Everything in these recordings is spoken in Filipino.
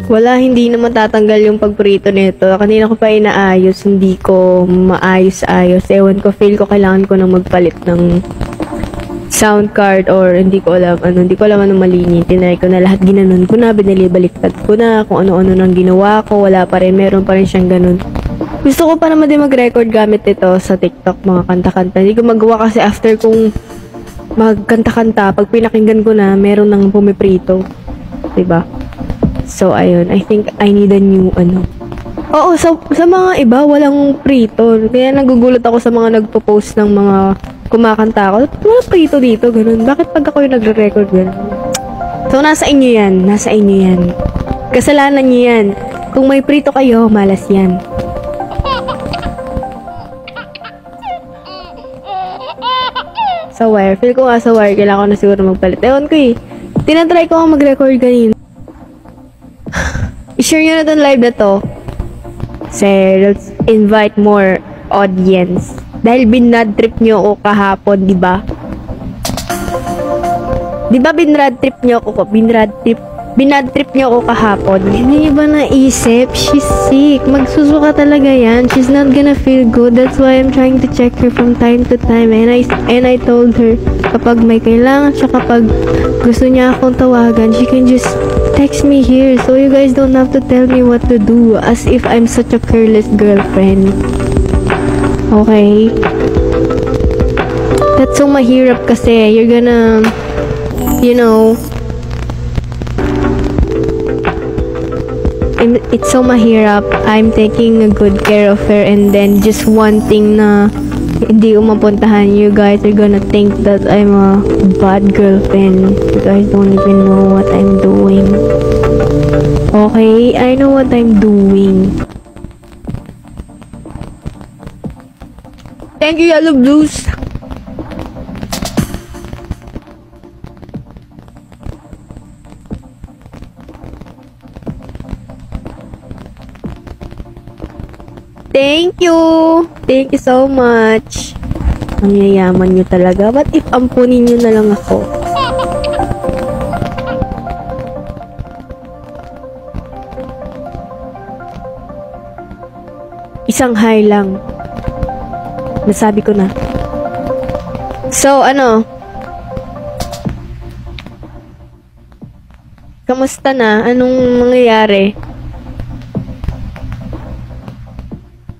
Wala, hindi na matatanggal yung pagprito nito. Kanina ko pa inaayos, hindi ko maayos-ayos. Ewan ko, feel ko kailangan ko nang magpalit ng sound card or hindi ko alam anong mali. Tinry ko na lahat, ginanon ko na, binalibaliktad ko na, kung ano-ano nang ginawa ko, wala pa rin, meron pa rin siyang ganun. Gusto ko pa naman din mag-record gamit ito sa TikTok, mga kanta-kanta. Hindi ko magawa kasi after kong magkanta-kanta, pag pinakinggan ko na, meron nang pumiprito. Diba? So, ayun. I think I need a new, Oo, sa mga iba, walang prito. Kaya nagugulat ako sa mga nagpo-post ng mga kumakanta ako. Walang prito dito, ganun. Bakit pag ako yung nagre-record, ganun? So, nasa inyo yan. Nasa inyo yan. Kasalanan nyo yan. Kung may prito kayo, malas yan. Sa wire. Feel ko nga sa wire. Kailangan ko na siguro magpalit. Ewan ko eh. Tinatry ko nga mag-record ganun. I-share nyo na itong live na to. Say, let's invite more audience. Dahil binad trip nyo ako kahapon, di ba? Di ba binad trip nyo ako? Binad trip nyo ako kahapon. Hindi nyo ba naisip? She's sick. Magsusuka talaga yan. She's not gonna feel good. That's why I'm trying to check her from time to time. And I told her, kapag may kailangan siya, kapag gusto niya akong tawagan, she can just text me here. So you guys don't have to tell me what to do. As if I'm such a careless girlfriend. Okay? That's so mahirap kasi. You're gonna, it's so mahirap. I'm taking a good care of her and then just wanting na hindi ko mapuntahan. You guys are gonna think that I'm a bad girlfriend. You guys don't even know what I'm doing. Okay? I know what I'm doing. Thank you, Yellow Blues. Thank you! Thank you so much. Ang yayaman nyo talaga. What if ampunin nyo na lang ako? Isang hi lang. Nasabi ko na. So, kamusta na? Anong mangyayari?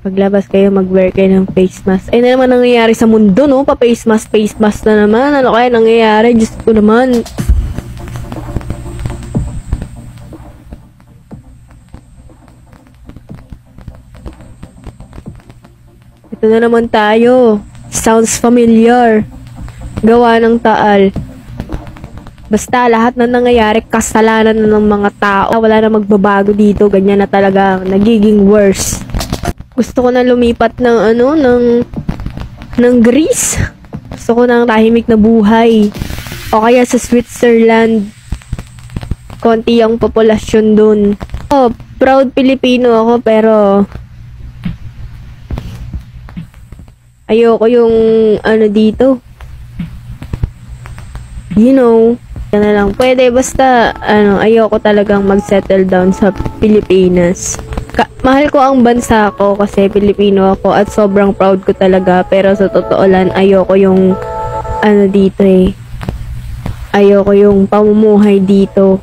Paglabas kayo, mag-wear kayo ng face mask. Ay na naman nangyayari sa mundo, no? Pa-face mask na naman. Ano kaya nangyayari? Diyos ko naman. Ito na naman tayo. Sounds familiar. Gawa ng Taal. Basta lahat na nangyayari, kasalanan na ng mga tao. Wala na magbabago dito. Ganyan na talaga. Nagiging worse. Gusto ko na lumipat ng Greece. Gusto ko ng tahimik na buhay. O kaya sa Switzerland. Konti ang populasyon dun. Oh, proud Pilipino ako pero ayoko yung dito. Yan na lang. Pwede basta ayoko talagang mag-settle down sa Pilipinas. Mahal ko ang bansa ko kasi Pilipino ako at sobrang proud ko talaga, pero sa totoo lang ayoko yung dito ayoko yung pamumuhay dito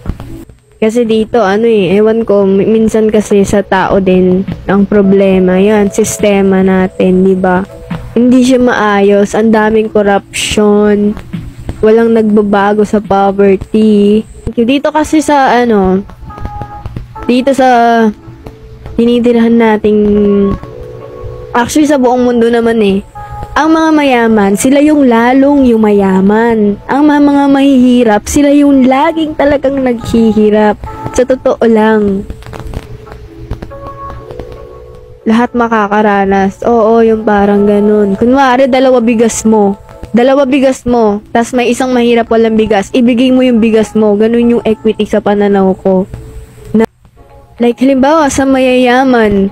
kasi dito ewan ko, minsan kasi sa tao din ang problema. Yan, sistema natin, di ba? Hindi siya maayos, ang daming corruption, walang nagbabago sa poverty. Dito kasi sa dito sa tinitirahan nating, actually sa buong mundo naman ang mga mayaman, sila yung lalong yung mayaman. Ang mga mahihirap, sila yung laging talagang naghihirap. Sa totoo lang. Lahat makakaranas. Oo, yung parang ganun. Kunwari, dalawa bigas mo, tas may isang mahirap walang bigas, ibigay mo yung bigas mo. Ganun yung equity sa pananaw ko. Like, halimbawa, sa mayayaman,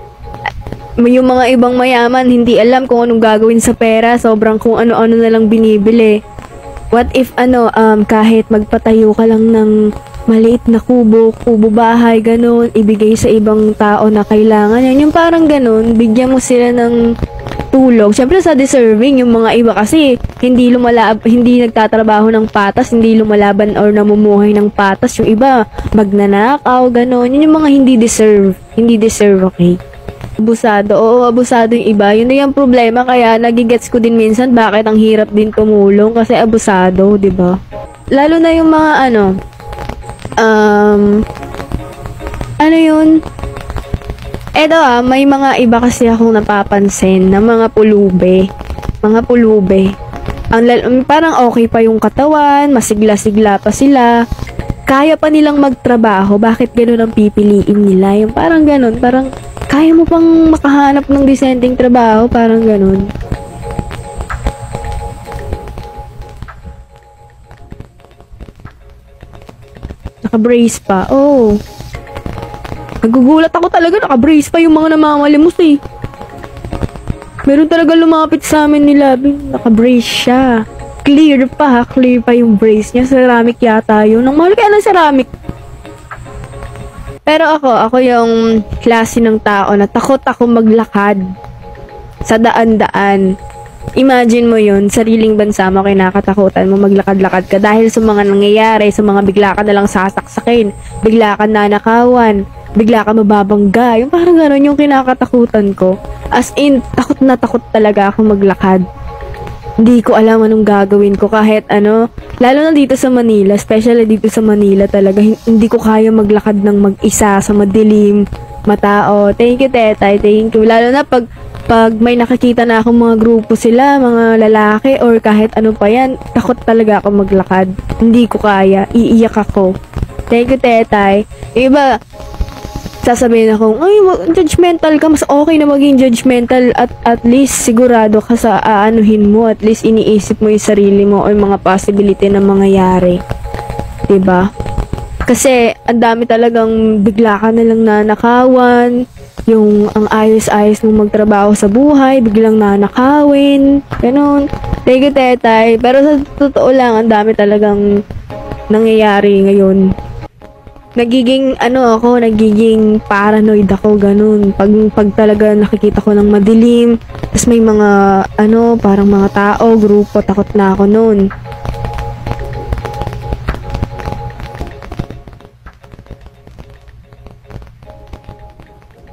yung mga ibang mayaman, hindi alam kung anong gagawin sa pera, sobrang kung ano-ano na lang binibili. What if, kahit magpatayo ka lang ng maliit na kubo bahay, ganun, ibigay sa ibang tao na kailangan yan. Yung parang ganun, bigyan mo sila ng tulog. Siyempre sa deserving, yung mga iba kasi hindi nagtatrabaho ng patas, hindi lumalaban or namumuhay ng patas. Yung iba, magnanakaw, ganun. Yun yung mga hindi deserve, okay? Abusado, oo, abusado yung iba. Yun na yung problema, kaya nagigets ko din minsan bakit ang hirap din tumulong kasi abusado, 'di ba? Lalo na yung mga ano yun? Eto may mga iba kasi akong napapansin na mga pulube. Mga pulube. Parang okay pa yung katawan, masigla-sigla pa sila. Kaya pa nilang magtrabaho, bakit ganun ang pipiliin nila? Yung parang ganun, parang kaya mo pang makahanap ng disenteng trabaho, parang ganun. Naka-brace pa. Oh. Nagugulat ako talaga, naka-brace pa yung mga namamalimos eh. Meron talaga lumapit sa amin nila, naka-brace siya. Clear pa yung brace niya. Ceramic yata yun. Ang mahal kaya ng ceramic. Pero ako yung klase ng tao na takot ako maglakad sa daan-daan. Imagine mo yun, sariling bansa mo, kinakatakutan mo, maglakad-lakad ka dahil sa mga nangyayari, sa mga bigla ka nalang sasaksakin, bigla ka nanakawan, bigla ka mababangga. Yung parang gano'n yung kinakatakutan ko. As in, takot na takot talaga ako maglakad. Hindi ko alam anong gagawin ko kahit lalo na dito sa Manila, especially dito sa Manila talaga, hindi ko kaya maglakad ng mag-isa sa madilim, matao. Thank you, Tetay, thank you. Lalo na pag may nakikita na akong mga grupo sila, mga lalaki, or kahit ano pa yan, takot talaga ako maglakad. Hindi ko kaya, iiyak ako. Thank you, Tetay. Iba, sasabihin ako, ay, judgmental ka, mas okay na maging judgmental at least sigurado ka sa aanuhin mo, at least iniisip mo yung sarili mo o yung mga possibility na mangyayari. Diba? Kasi, ang dami talagang bigla ka nalang nanakawan, yung ang ayos-ayos mong magtrabaho sa buhay, biglang nanakawin, ganun. Thank you, Tetay. Pero sa totoo lang, ang dami talagang nangyayari ngayon. Nagiging paranoid ako, ganun. Pag talaga nakikita ko ng madilim, tapos may mga, parang mga tao, grupo, takot na ako nun.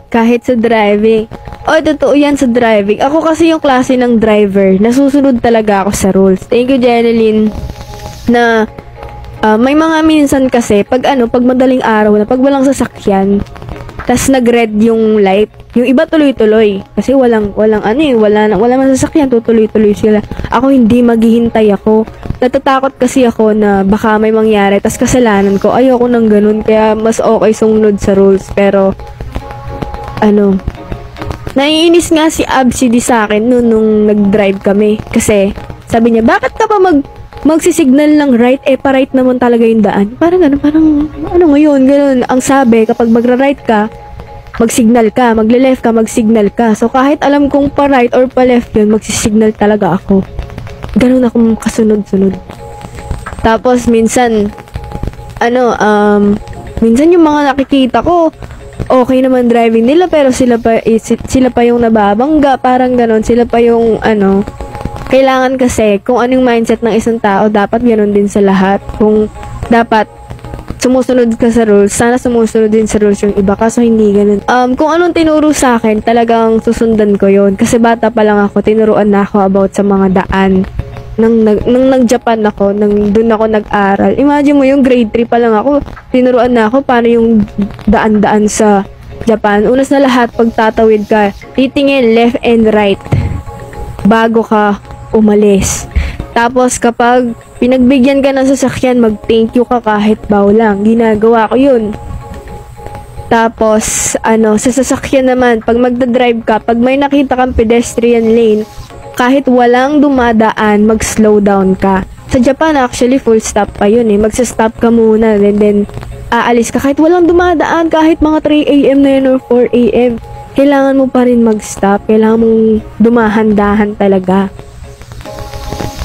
Kahit sa driving. Totoo yan sa driving. Ako kasi yung klase ng driver, nasusunod talaga ako sa rules. Thank you, Jeneline, na may mga minsan kasi, pag madaling araw na, pag walang sasakyan, tas nag-red yung light, yung iba tuloy-tuloy. Kasi wala man sasakyan, tutuloy-tuloy sila. Ako hindi, maghihintay ako. Natatakot kasi ako na baka may mangyari, tas kasalanan ko. Ayoko nang ganun, kaya mas okay sumunod sa rules. Pero, naiinis nga si Absidi sa akin nung nag-drive kami. Kasi, sabi niya, bakit ka pa magsisignal ng right, pa-right naman talaga yung daan. Parang ngayon, ganun. Ang sabi, kapag magra-right ka, mag-signal ka, magle-left ka, mag-signal ka. So, kahit alam kong pa-right or pa-left yun, magsisignal talaga ako. Ganun akong kasunod-sunod. Tapos, minsan yung mga nakikita ko, okay naman driving nila, pero sila pa yung nababangga, parang ganun. Sila pa yung, kailangan kasi, kung anong mindset ng isang tao, dapat ganoon din sa lahat. Kung dapat sumusunod ka sa rules, sana sumusunod din sa rules yung iba, kaso hindi ganun. Kung anong tinuro sa akin, talagang susundan ko yon. Kasi bata pa lang ako, tinuruan na ako about sa mga daan. Nung nag-Japan ako, doon ako nag-aral. Imagine mo yung grade 3 pa lang ako, tinuruan na ako paano yung daan-daan sa Japan. Unas na lahat, pag tatawid ka, titingin left and right bago ka umalis. Tapos kapag pinagbigyan ka ng sasakyan, mag-thank you ka kahit baw lang. Ginagawa ko yun. Tapos, sa sasakyan naman, pag magdadrive ka, pag may nakita kang pedestrian lane, kahit walang dumadaan, mag-slow down ka. Sa Japan, actually, full stop pa yun eh. Magsa-stop ka muna, and then aalis ka. Kahit walang dumadaan, kahit mga 3 a.m. na yun or 4 a.m., kailangan mo pa rin mag-stop. Kailangan mong dumahan-dahan talaga.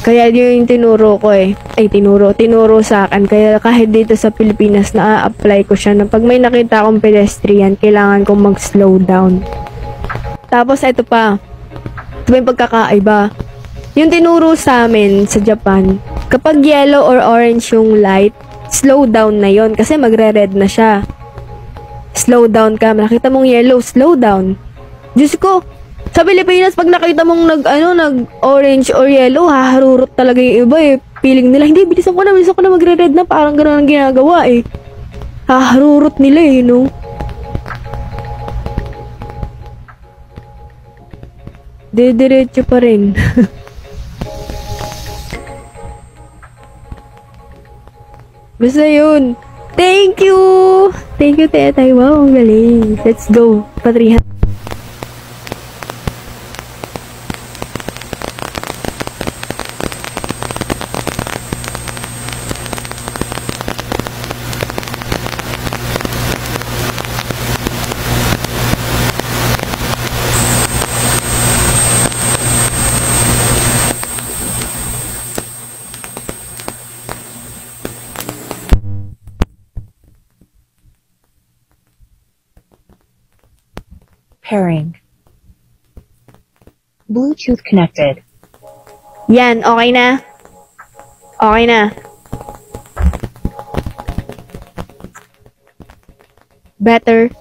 Kaya yun yung tinuro ko eh. Ay, tinuro sa akin. Kaya kahit dito sa Pilipinas, na-apply ko siya na pag may nakita akong pedestrian, kailangan kong mag-slow down. Tapos, ito pa. Ito ba yung pagkakaiba? Yung tinuro sa amin sa Japan, kapag yellow or orange yung light, slow down na yon kasi magre-red na siya. Slow down ka. Nakita mong yellow, slow down. Diyos ko, sa Pilipinas, pag nakita mong nag-orange or yellow, haharurot talaga yung iba eh. Feeling nila, hindi, bilisan ko na, magre-red na. Parang gano'n ang ginagawa eh. Haharurot nila eh, no? Diretso pa rin. Basta yun. Thank you! Thank you, Tetay. Wow, ang galing. Let's go. Pa 300. Pairing. Bluetooth connected. Yan, okay na. Okay na. Better.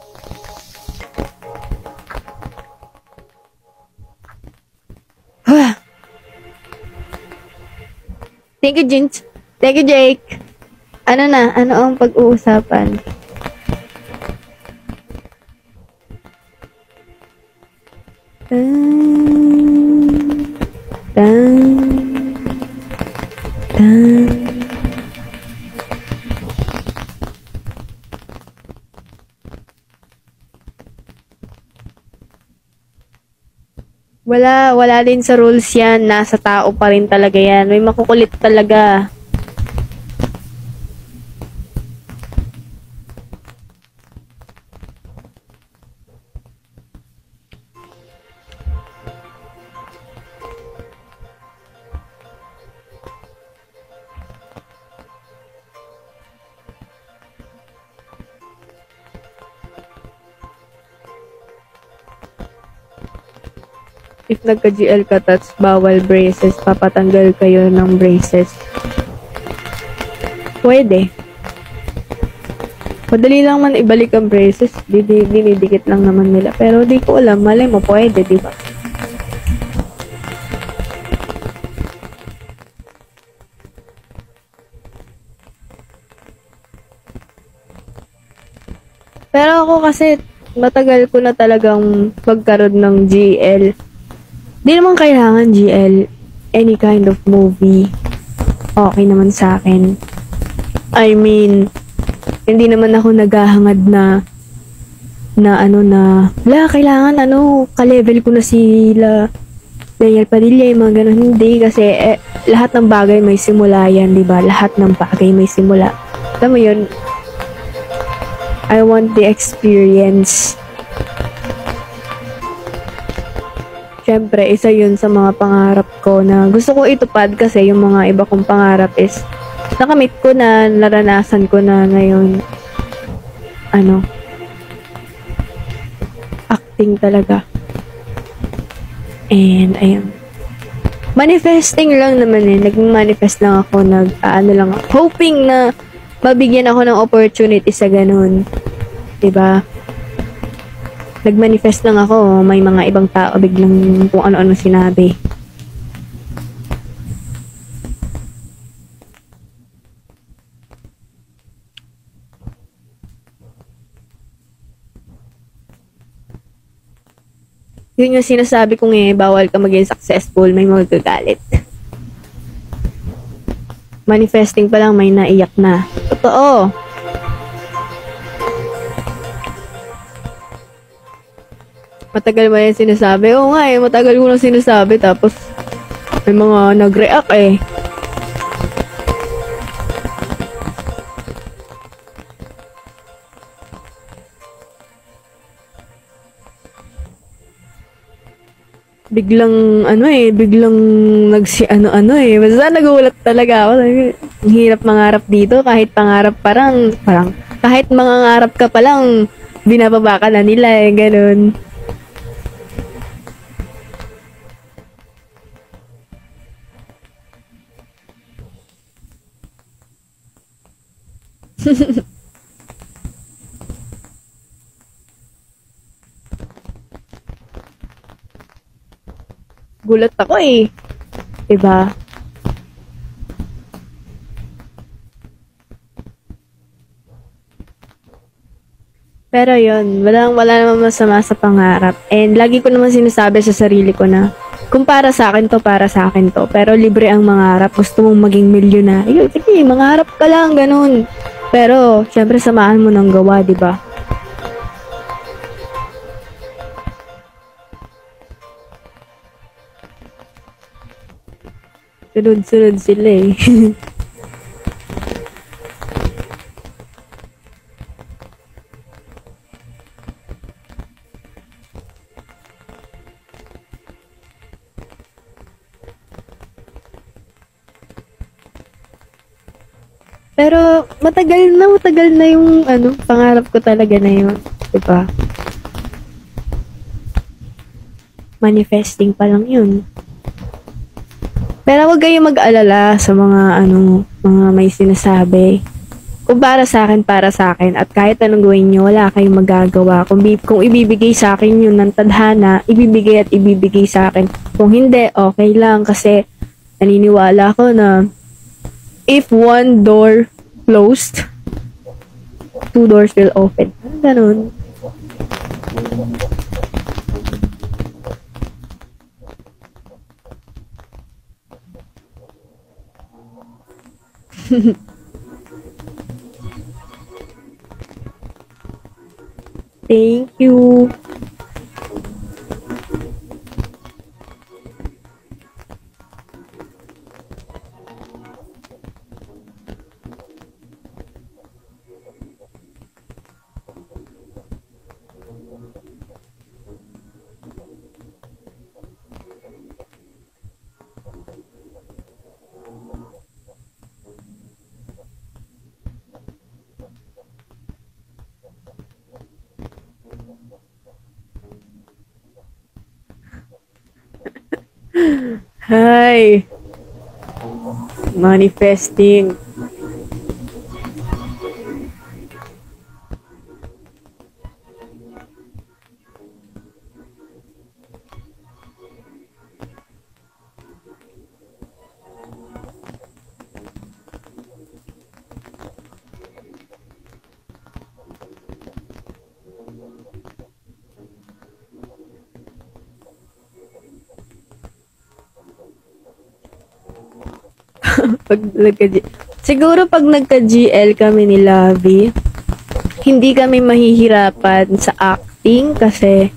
Thank you, Jinx. Thank you, Jake. Ano na? Ano ang pag-uusapan? Wala din sa rules yan. Nasa tao pa rin talaga yan. May makukulit talaga. If nagka-GL ka tats bawal braces, papatanggal kayo ng braces. Pwede. Madali lang man ibalik ang braces. Dinidikit lang naman nila. Pero di ko alam. Malay mo, pwede, di ba? Pero ako kasi, matagal ko na talagang magkaroon ng GL. Di naman kailangan GL. Any kind of movie. Okay naman sa akin. I mean, hindi naman ako naghahangad na kailangan ka-level ko na sila Daniel Padilla, yung mga ganun. Hindi, kasi lahat ng bagay may simula yan, di ba? Lahat ng bagay may simula. Alam mo yun, I want the experience. Siyempre, isa yun sa mga pangarap ko na gusto ko itupad kasi yung mga iba kong pangarap is nakamit ko na, naranasan ko na ngayon. Acting talaga. And, ayun. Manifesting lang naman eh. Nag-manifest lang ako, hoping na mabigyan ako ng opportunity sa ganun. Diba? Nag-manifest lang ako, may mga ibang tao biglang kung ano-ano sinabi. Yun yung sinasabi kong bawal ka maging successful, may magagalit. Manifesting pa lang, may naiyak na. Totoo. Matagal mo yung sinasabi. Oo nga matagal ko na sinasabi. Tapos, may mga nag-react eh. biglang ano-ano eh. Basta nagulat talaga ako. Ang hirap mangarap dito kahit pangarap parang kahit mangangarap ka pa lang, binababa ka na nila eh, ganun. Gulat ako eh. Diba? Pero yun, wala naman masama sa pangarap. And lagi ko naman sinasabi sa sarili ko na, kung para sa akin to, para sa akin to. Pero libre ang mangarap. Gusto mong maging milyonaryo. Sige, mangarap ka lang, ganun. Pero, syempre, samahan mo ng gawa, di ba? Sunod-sunod sila eh. Pero matagal na yung pangarap ko talaga na yun, 'di ba? Manifesting pa lang yun. Pero huwag kayong mag-alala sa mga may sinasabi. Kung para sa akin, at kahit anong gawin nyo, wala kayong magagawa. Kung ibibigay sa akin yun ng tadhana, ibibigay sa akin. Kung hindi, okay lang. Kasi naniniwala ko na if one door closed, two doors will open. Ganun. Thank you. Hi. Manifesting. Siguro pag nagka-GL kami ni Lavi, hindi kami mahihirapan sa acting kasi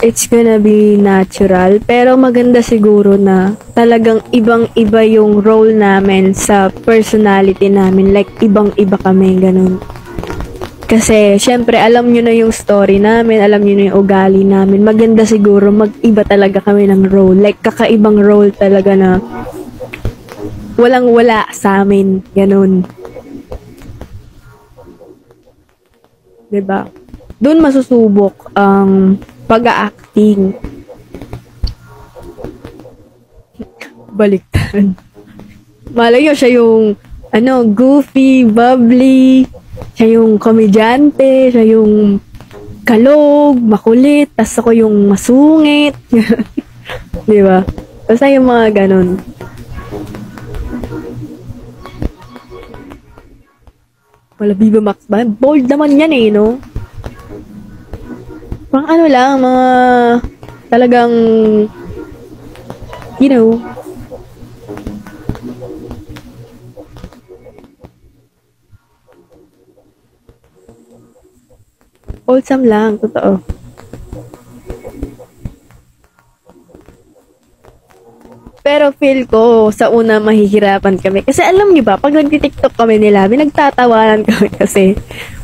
it's gonna be natural. Pero maganda siguro na talagang ibang-iba yung role namin sa personality namin. Like, ibang-iba kami, ganun. Kasi, syempre, alam nyo na yung story namin, alam nyo na yung ugali namin. Maganda siguro, mag-iba talaga kami ng role. Like, kakaibang role talaga na walang-wala sa amin. Ganun. Diba? Doon masusubok ang pag-acting. Baliktad. Malay nyo, siya yung goofy, bubbly, siya yung komedyante, siya yung kalog, makulit, tas ako yung masungit. Diba? Basta yung mga ganun. Wala Viva Max ba? Bold naman yan eh, no? Parang lang, mga talagang, you know, wholesome lang, totoo. Pero feel ko, sa una mahihirapan kami. Kasi alam niyo ba, pag nagti-TikTok kami nila, nagtatawanan kami kasi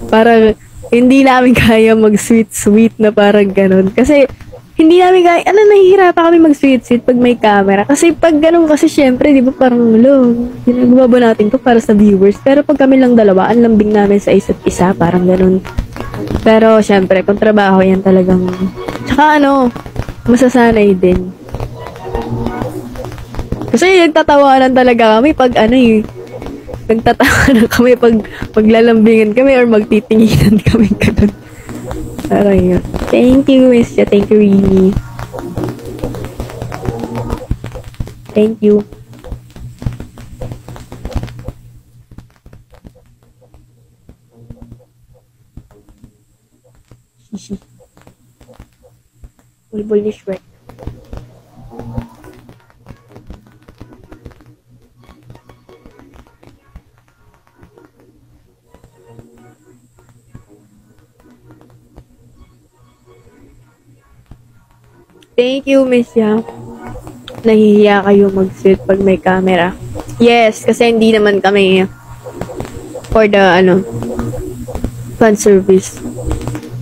parang hindi namin kaya mag-sweet-sweet na parang ganun. Kasi hindi namin kaya, nahihirapan kami mag-sweet-sweet pag may camera. Kasi pag ganun kasi syempre, di ba parang, ginagawa ba natin to para sa viewers? Pero pag kami lang dalawa, ang lambing namin sa isa't isa, parang ganun. Pero syempre, kung trabaho yan talagang, tsaka masasanay din. Kasi nagtatawanan talaga kami pag nagtatawanan kami pag maglalambingan kami or magtitinginan kami ganun. Pero yun. Thank you, Miss. Thank you, Rini. Thank you. Shishi. Bulbul ni Shrek. Thank you, Miss Ya. Nahihiya kayo mag-sweet pag may camera. Yes, kasi hindi naman kami for the, fan service.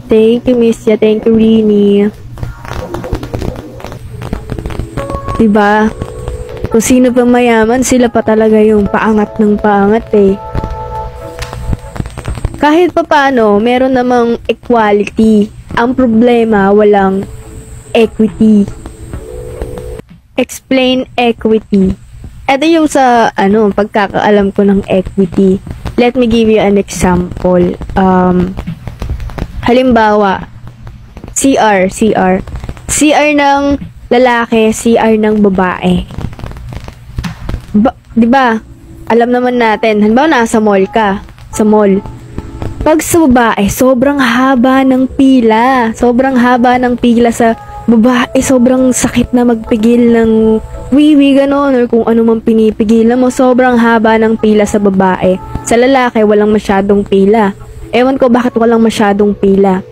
Thank you, Miss Ya. Thank you, Rini. Diba? Kung sino pa mayaman, sila pa talaga yung paangat ng paangat eh. Kahit pa paano, meron namang equality. Ang problema, walang equity. Explain equity. Ito yung sa, pagkakaalam ko ng equity. Let me give you an example. Halimbawa, CR ng lalaki, CR ng babae. Diba? Alam naman natin, halimbawa nasa mall ka, sa mall. Pag sa babae, sobrang haba ng pila. Sobrang haba ng pila sa babae, sobrang sakit na magpigil ng wiwi ganon or kung ano man pinipigilan mo, sobrang haba ng pila sa babae. Sa lalaki, walang masyadong pila. Ewan ko bakit walang masyadong pila.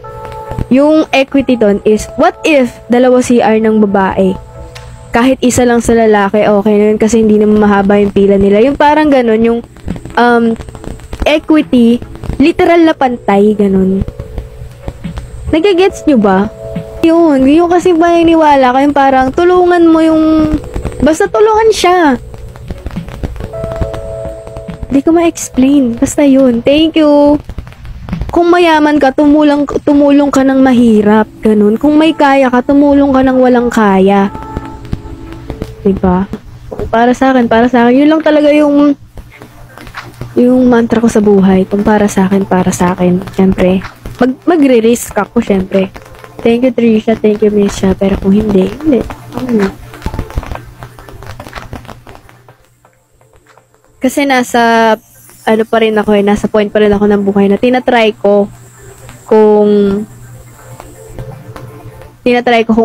Yung equity ton is, what if dalawa CR ng babae? Kahit isa lang sa lalaki, okay na yun kasi hindi naman mahaba yung pila nila. Yung parang ganon, yung equity, literal na pantay, ganon. Nagigets nyo ba? Yun kasi paniniwala ko yung parang tulungan mo yung, basta tulungan siya. Hindi ko ma-explain. Basta yun. Thank you. Kung mayaman ka, tumulong ka ng mahirap. Ganun. Kung may kaya ka, tumulong ka ng walang kaya. Diba? Para sa akin. Yun lang talaga yung mantra ko sa buhay. Kung para sa akin. Siyempre, magre-risk ako, siyempre. Thank you, Trisha. Thank you, Misha. Pero kung hindi. Kasi nasa point pa rin ako ng buhay na tinatry ko kung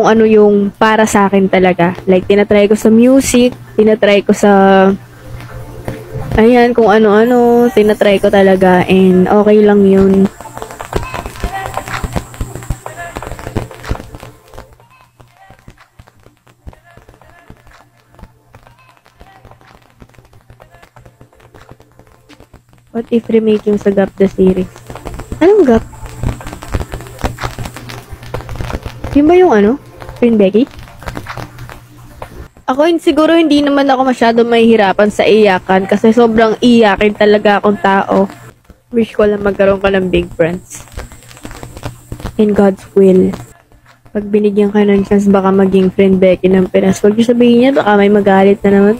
ano yung para sa akin talaga. Like, tinatry ko sa music, tinatry ko sa kung ano-ano, tinatry ko talaga and okay lang yun. What if remake yung sa Gap the series? Anong Gap? Yun ba yung Twin Becky? Ako siguro hindi naman ako masyado mahihirapan sa iyakan kasi sobrang iyakin talaga akong tao. Wish ko lang magkaroon ka ng big friends. In God's will. Pag binigyan ka ng chance baka maging friend Becky ng Pinas. Huwag yung sabihin niya baka may magalit na naman.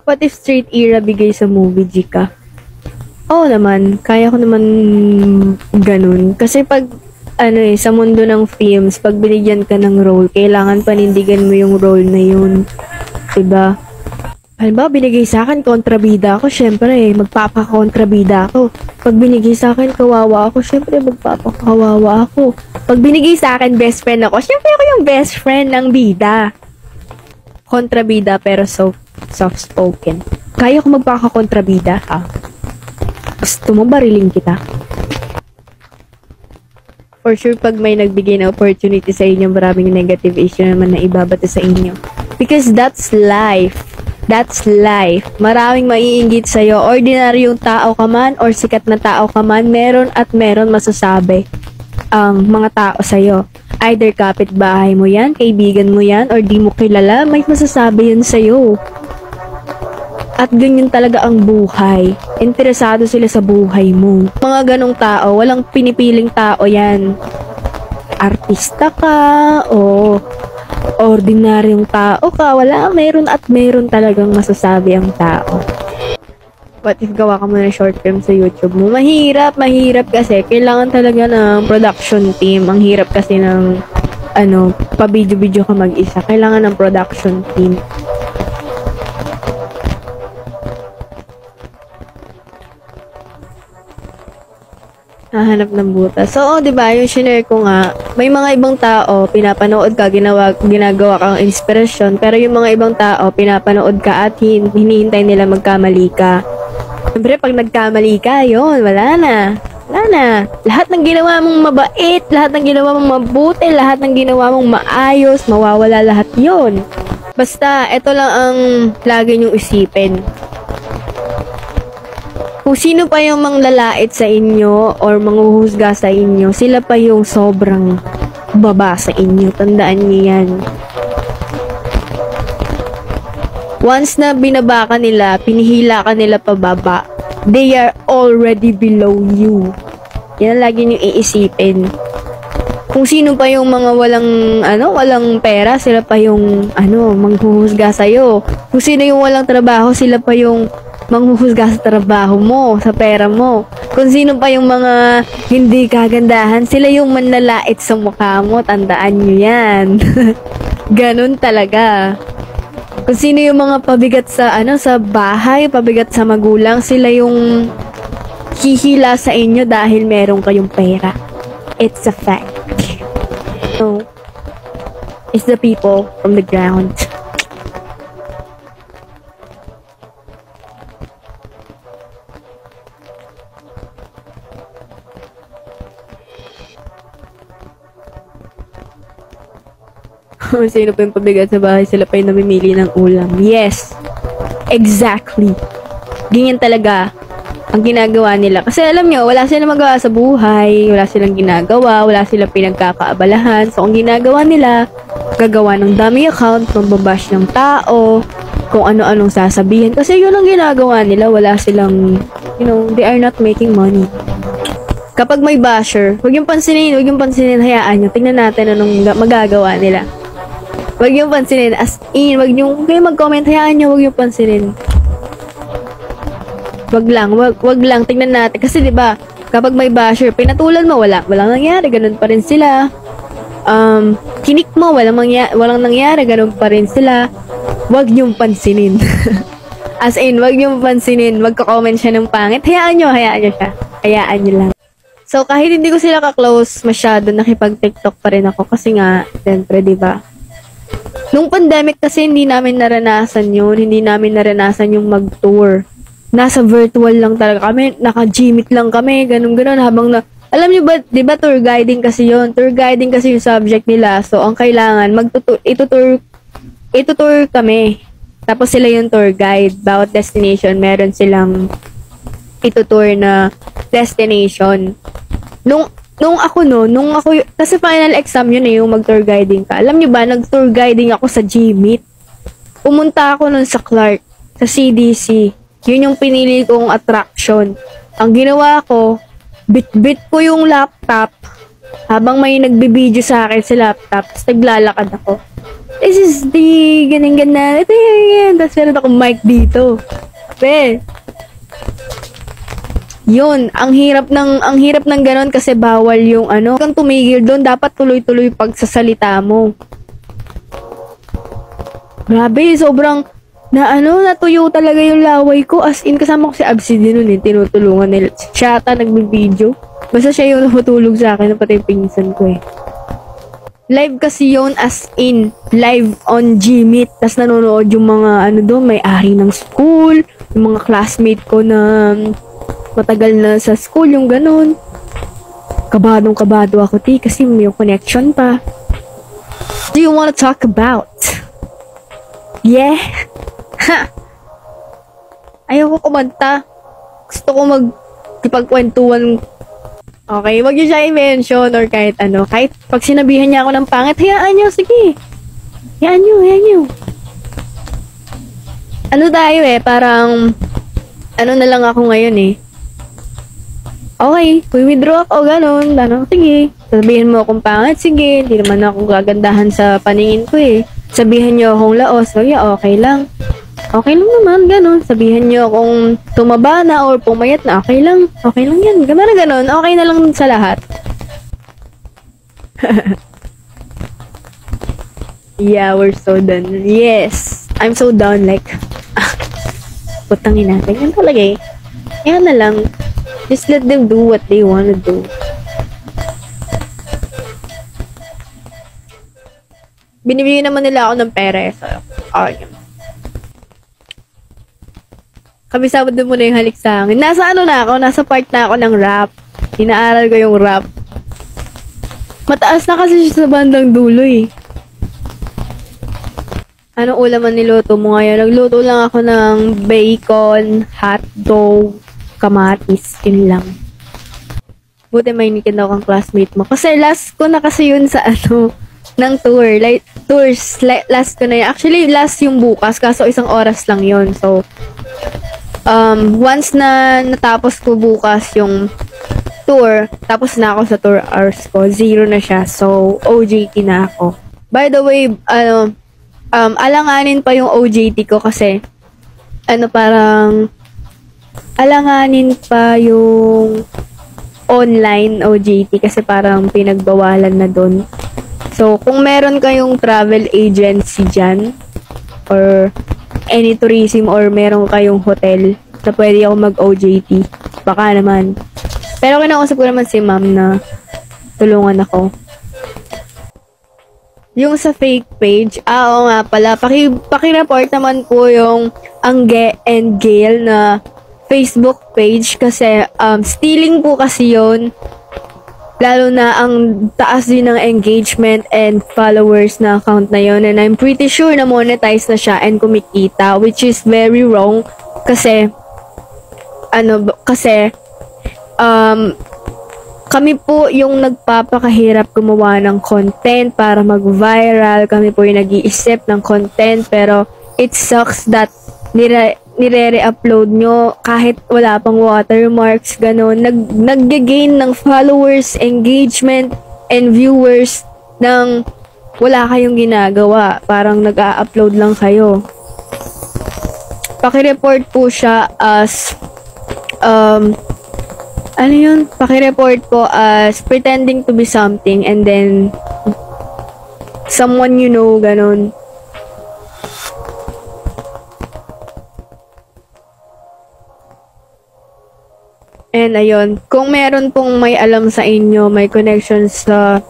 What if straight era bigay sa movie, Jika? Oo naman, kaya ko naman ganun. Kasi pag, sa mundo ng films, pag binigyan ka ng role, kailangan panindigan mo yung role na yun. Diba? Halimbawa, binigay sa akin, kontrabida ako, syempre, magpapakontrabida ako. Pag binigay sa akin, kawawa ako, syempre, magpapakawawa ako. Pag binigay sa akin, best friend ako, syempre ako yung best friend ng bida. Kontrabida, pero soft-spoken. Kaya ko magpakakontrabida, ha? Gusto mo bariling kita? For sure, pag may nagbigay na opportunity sa inyo, maraming negative issue naman na ibabato sa inyo. Because that's life. That's life. Maraming maiinggit sa'yo. Ordinaryong tao ka man or sikat na tao ka man, meron at meron masasabi ang mga tao sa'yo. Either kapitbahay mo yan, kaibigan mo yan, or di mo kilala, may masasabi yun sa'yo. At ganyan talaga ang buhay. Interesado sila sa buhay mo. Mga ganong tao, walang pinipiling tao yan. Artista ka, o ordinaryong tao ka, wala, meron at meron talagang masasabi ang tao. What if gawa ka mo ng short film sa YouTube mo? Mahirap kasi kailangan talaga ng production team. Ang hirap kasi ng pa-video-video ka mag-isa. Kailangan ng production team. Hahanap ng butas. So, di ba, yung shinare ko nga, may mga ibang tao, pinapanood ka, ginagawa kang inspirasyon, pero yung mga ibang tao, pinapanood ka at hinihintay nila magkamali ka. Siyempre, pag nagkamali ka, yun, wala na. Wala na. Lahat ng ginawa mong mabait, lahat ng ginawa mong mabuti, lahat ng ginawa mong maayos, mawawala lahat yun. Basta, ito lang ang lagi niyong isipin. Kung sino pa yung manglalait sa inyo or manghuhusga sa inyo, sila pa yung sobrang baba sa inyo. Tandaan niyo yan. Once na binaba ka nila, pinihila ka nila pababa, they are already below you. Yan lagi nyo iisipin. Kung sino pa yung mga walang pera, sila pa yung, manghuhusga sa'yo. Kung sino yung walang trabaho, sila pa yung manghuhusga sa trabaho mo, sa pera mo. Kung sino pa yung mga hindi kagandahan, sila yung manlalait sa mukha mo. Tandaan nyo yan. Ganun talaga. Kung sino yung mga pabigat sa sa bahay, pabigat sa magulang, sila yung hihila sa inyo dahil meron kayong pera. It's a fact. So, it's the people from the ground. Sino pa yung pabigat sa bahay, sila pa yung namimili ng ulam. Yes, exactly. Ganyan talaga ang ginagawa nila. Kasi alam nyo, wala silang magawa sa buhay, wala silang ginagawa, wala silang pinagkakaabalahan. So, ang ginagawa nila, gagawa ng dummy account, mambabash ng tao, kung ano-anong sasabihin. Kasi yun ang ginagawa nila, wala silang, they are not making money. Kapag may basher, huwag yung pansinin, hayaan nyo. Tingnan natin anong magagawa nila. Huwag yung pansinin, as in, kung kayo mag-comment, hayaan nyo, huwag yung pansinin. Wag lang, tingnan natin. Kasi diba, kapag may basher, pinatulan mo, walang nangyari, ganun pa rin sila. Kinik mo, walang nangyari, ganun pa rin sila. Huwag yung pansinin. As in, huwag yung pansinin, magko-comment siya ng pangit, hayaan nyo siya. Hayaan nyo lang. So, kahit hindi ko sila ka-close masyado, nakipag-TikTok pa rin ako. Kasi nga, siyempre, diba? Nung pandemic kasi hindi namin naranasan yun. Hindi namin naranasan yung mag-tour. Nasa virtual lang talaga kami. Naka-Gmeet lang kami. Ganun-ganun. Alam nyo ba, di ba tour guiding kasi yun? Tour guiding kasi yung subject nila. So, ang kailangan, itutour kami. Tapos sila yung tour guide. Bawat destination, meron silang itutour na destination. Nung ako, kasi final exam yun yung mag-tour guiding ka. Alam nyo ba, nag-tour guiding ako sa Gmeet. Pumunta ako nun sa Clark, sa CDC. Yun yung pinili kong attraction. Ang ginawa ko, bit ko yung laptop habang may nagbibideo sa akin sa laptop, tapos naglalakad ako. This is the ganyan. Ito yan. Tapos meron akong mic dito. Yun, ang hirap ng ganon kasi bawal yung kang tumigil doon, dapat tuloy-tuloy pagsasalita mo. Grabe, sobrang natuyo talaga yung laway ko, as in kasama ko si Absi din nun tinutulungan nila. Siya ata nagbibideo. Basta siya yung natutulog sa akin, pati yung pinsan ko Live kasi yun, as in, live on Gmeet. Tas nanonood yung mga doon, may-ari ng school, yung mga classmate ko na matagal na sa school, yung ganun. Kabadong-kabado ako, kasi may connection pa. Do you wanna talk about? Yeah? Ha! Ayoko kumanta. Gusto ko magkipagkwentuhan Okay, wag niyo siya i-mention or kahit ano. Kahit pag sinabihan niya ako ng pangit, hayaan niyo, sige. Hayaan niyo. Ano tayo parang, ano na lang ako ngayon Okay, withdraw ako, ganun. Sige. Sabihin mo akong pangit, sige. Hindi naman ako gagandahan sa paningin ko Sabihan niyo akong laos, okay lang. Okay lang naman, ganun. Sabihan niyo akong tumaba na or pumayat na, okay lang. Okay lang yan. Ganun. Okay na lang sa lahat. Yeah, we're so done. Yes. I'm so down, like, putangin natin. Yan talaga Yan na lang. Just let them do what they wanna do. Binibigyan naman nila ako ng pera so, okay. Kabisabot din muna yung halik sa akin. Nasa nasa part na ako ng rap. Inaaral ko yung rap. Mataas na kasi siya sa bandang dulo Anong ulaman niluto mo ngayon? Nagluto lang ako ng bacon, hotdog, kamatis, yun lang. Buti may nikin ako ang classmate mo. Kasi last ko na kasi yun sa ng tour. Like, tours, last ko na yun. Actually, last yung bukas, kaso 1 oras lang yun. So, once na natapos ko bukas yung tour, tapos na ako sa tour hours ko, 0 na siya. So, OJT na ako. By the way, alanganin pa yung OJT ko kasi, parang, alanganin pa yung online OJT kasi parang pinagbawalan na dun. So, kung meron kayong travel agency dyan, or any tourism, or meron kayong hotel na pwede ako mag-OJT, baka naman. Pero kinausap ko naman si ma'am na tulungan ako. Yung sa fake page, oo nga pala, paki-report naman po yung Angge and Gail na Facebook page kasi stealing po kasi yun. Lalo na ang taas din ng engagement and followers na account na yun. And I'm pretty sure na monetize na siya and kumikita, which is very wrong kasi kami po yung nagpapakahirap gumawa ng content para mag-viral. Kami po yung nag-iisip ng content pero it sucks that nire-upload nyo kahit wala pang watermarks, gano'n. Nag-gain ng followers, engagement, and viewers ng wala kayong ginagawa. Parang nag-a-upload lang kayo. Paki-report po siya as Paki-report po as pretending to be something and then someone you know, ganon. And ayun, kung meron pong may alam sa inyo, may connections sa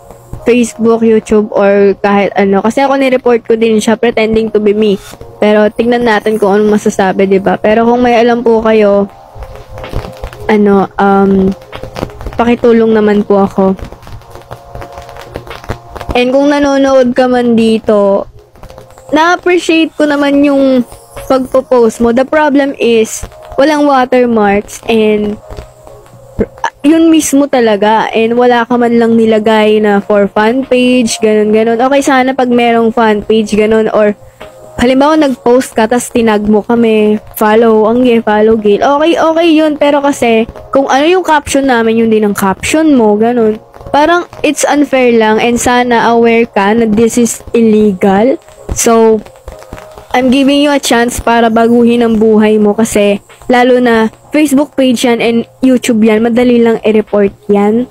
Facebook, YouTube, or kahit ano. Kasi ako ni-report ko din siya pretending to be me. Pero tingnan natin kung anong masasabi, 'di ba? Pero kung may alam po kayo, pakitulong naman po ako. And kung nanonood ka man dito, na-appreciate ko naman yung pagpo-post mo. The problem is, walang watermarks and yun mismo talaga. And wala ka man lang nilagay na for fan page, ganun. Okay, sana pag merong fan page, ganun, or halimbawa, nag-post ka, tas tinag mo kami, follow Gail. Okay yun. Pero kasi, kung ano yung caption namin, yun din ang caption mo, ganun. Parang, it's unfair lang, and sana aware ka na this is illegal. So, I'm giving you a chance para baguhin ang buhay mo kasi, lalo na, Facebook page yan and YouTube yan, madali lang i-report yan.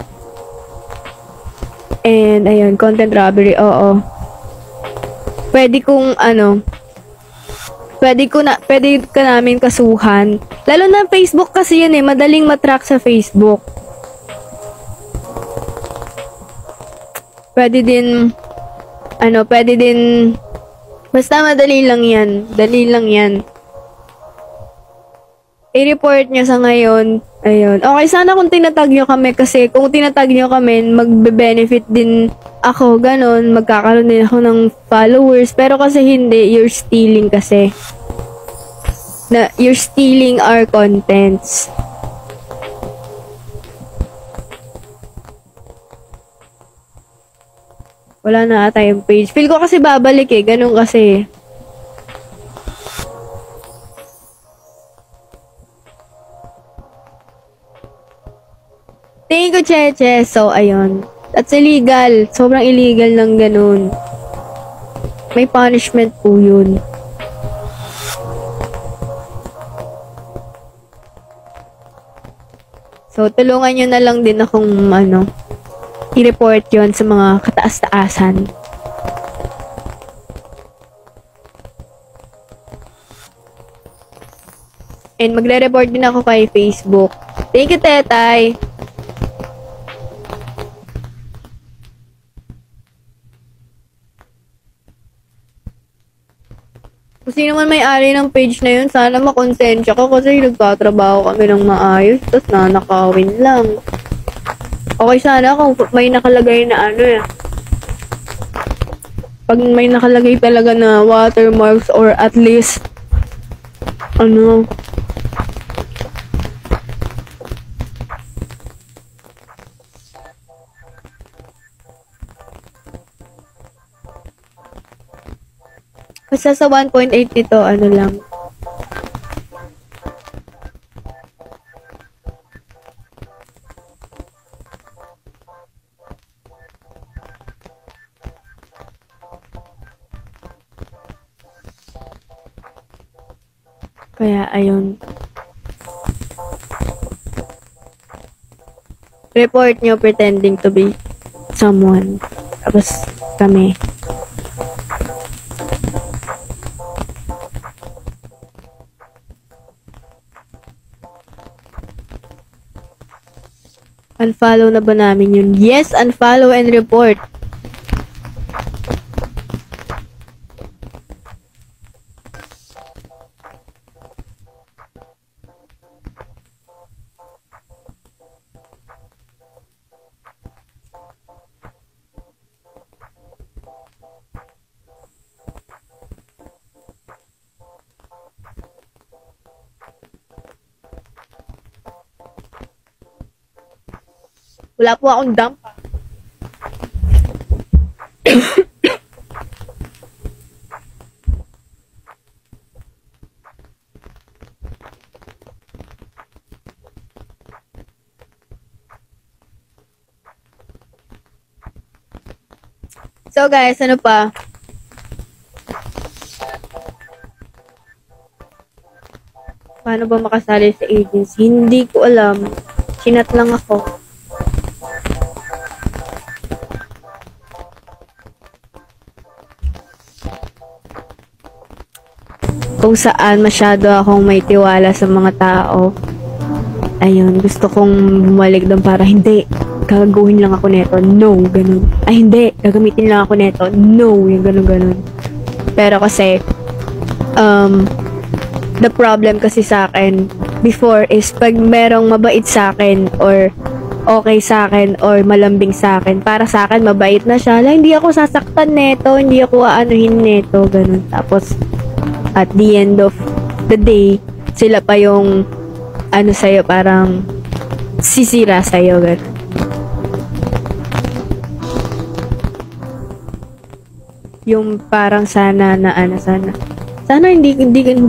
And, ayun, content robbery, oo. Pwede ka namin kasuhan. Lalo na Facebook kasi yan madaling matrack sa Facebook. Pwede din, basta madali lang yan. Dali lang yan. I-report nyo sa ngayon. Ayun. Okay, sana kung tinatag nyo kami kasi kung tinatag nyo kami, magbe-benefit din ako, ganon. Magkakaroon din ako ng followers. Pero kasi hindi, you're stealing kasi. You're stealing our contents. Wala na ata yung page. Feel ko kasi babalik eh. Ganun kasi. Tingin ko, Cheche. So, ayun. That's illegal. Sobrang illegal ng ganun. May punishment po yun. So, tulungan nyo na lang din akong, i-report yon sa mga kataas-taasan. And magre-report din ako kay Facebook. Thank you, Tetay! Kung sino man may-ari ng page na yun, sana makonsensya ko kasi nagtatrabaho kami ng maayos, tapos nanakawin lang. Okay sana kung may nakalagay na pag may nakalagay talaga na watermarks or at least basta sa 1.8 ito, lang. Kaya, ayun. Report nyo pretending to be someone. Tapos, kami. Unfollow na ba namin yun? Yes, unfollow and report. Wala po akong dump. So guys, ano pa? Paano ba makasali sa agency? Hindi ko alam. Chinat lang ako. Kung saan masyado akong may tiwala sa mga tao. Ayun, gusto kong bumalik doon para hindi, gagawin lang ako neto. No, ganun. Ay, hindi, gagamitin lang ako neto. No, yung ganun. Pero kasi, the problem kasi sa akin before is pag merong mabait sa akin or okay sa akin or malambing sa akin, para sa akin mabait na siya. Hindi ako sasaktan neto, hindi ako aanuhin neto, ganun. Tapos, at the end of the day, sila pa yung sa'yo, parang sisira sa'yo, gano'n. Yung parang sana hindi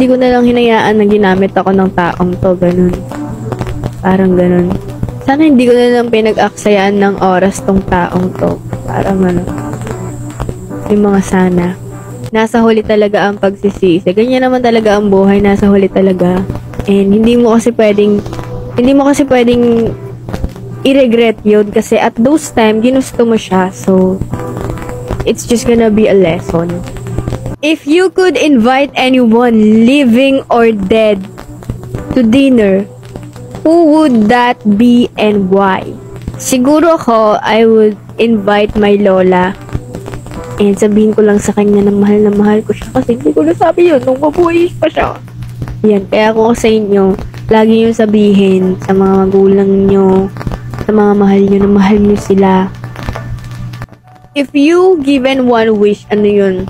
ko na lang hinayaan na ginamit ako ng taong to, ganun. Parang ganun. Sana hindi ko na lang pinag-aksayaan ng oras tong taong to. Parang yung mga sana. Nasa huli talaga ang pagsisisi. Ganyan naman talaga ang buhay, nasa huli talaga. And hindi mo kasi pwedeng i-regret yun kasi at those time, ginusto mo siya. So, it's just gonna be a lesson. If you could invite anyone, living or dead, to dinner, who would that be and why? Siguro ako, I would invite my lola. And sabihin ko lang sa kanya na mahal ko siya kasi hindi ko nasabi yun nung mabuhay pa siya. Yan, kaya ako sa inyo, lagi yung sabihin sa mga magulang nyo, sa mga mahal nyo na mahal nyo sila. If you given one wish, ano yun?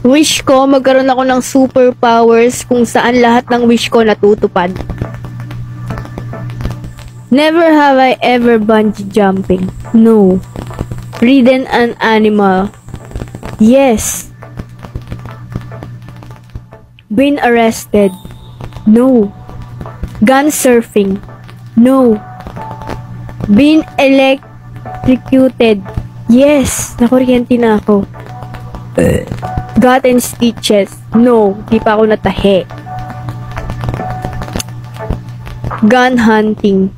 Wish ko, magkaroon ako ng superpowers kung saan lahat ng wish ko natutupad. Never have I ever bungee jumping. No. Ridden an animal. Yes. Been arrested. No. Gun surfing. No. Been electrocuted. Yes. Nakuryente na ako. Gotten stitches. No. Di pa ako natahe. Gun hunting.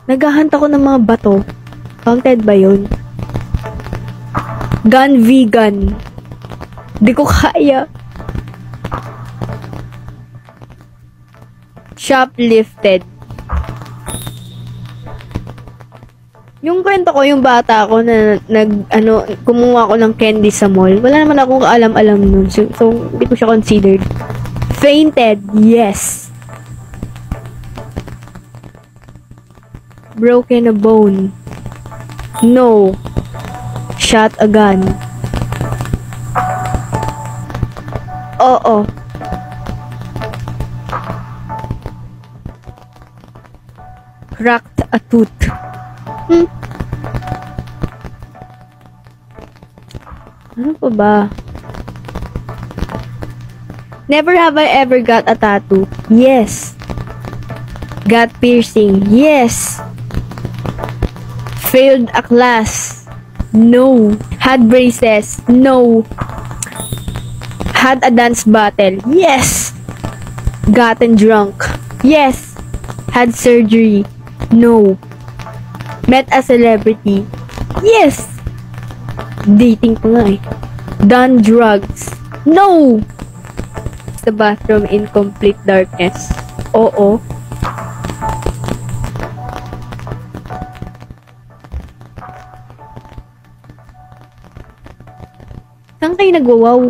Naghahunt ako ng mga bato. Counted ba yun? Gun vegan. Di ko kaya. Shoplifted. Yung kwento ko, yung bata ko na kumuha ko ng candy sa mall. Wala naman akong kaalam-alam nun. So, hindi ko siya considered. Fainted. Yes. Broken a bone. No. Shot a gun. Oo. Cracked a tooth. Ano pa ba? Never have I ever got a tattoo. Yes. Got piercing. Yes. Failed a class. No. Had braces. No. Had a dance battle. Yes. Gotten drunk. Yes. Had surgery. No. Met a celebrity. Yes. Dating pa nga eh. Done drugs. No. The bathroom in complete darkness. Oo. Saan kayo nagwawaw?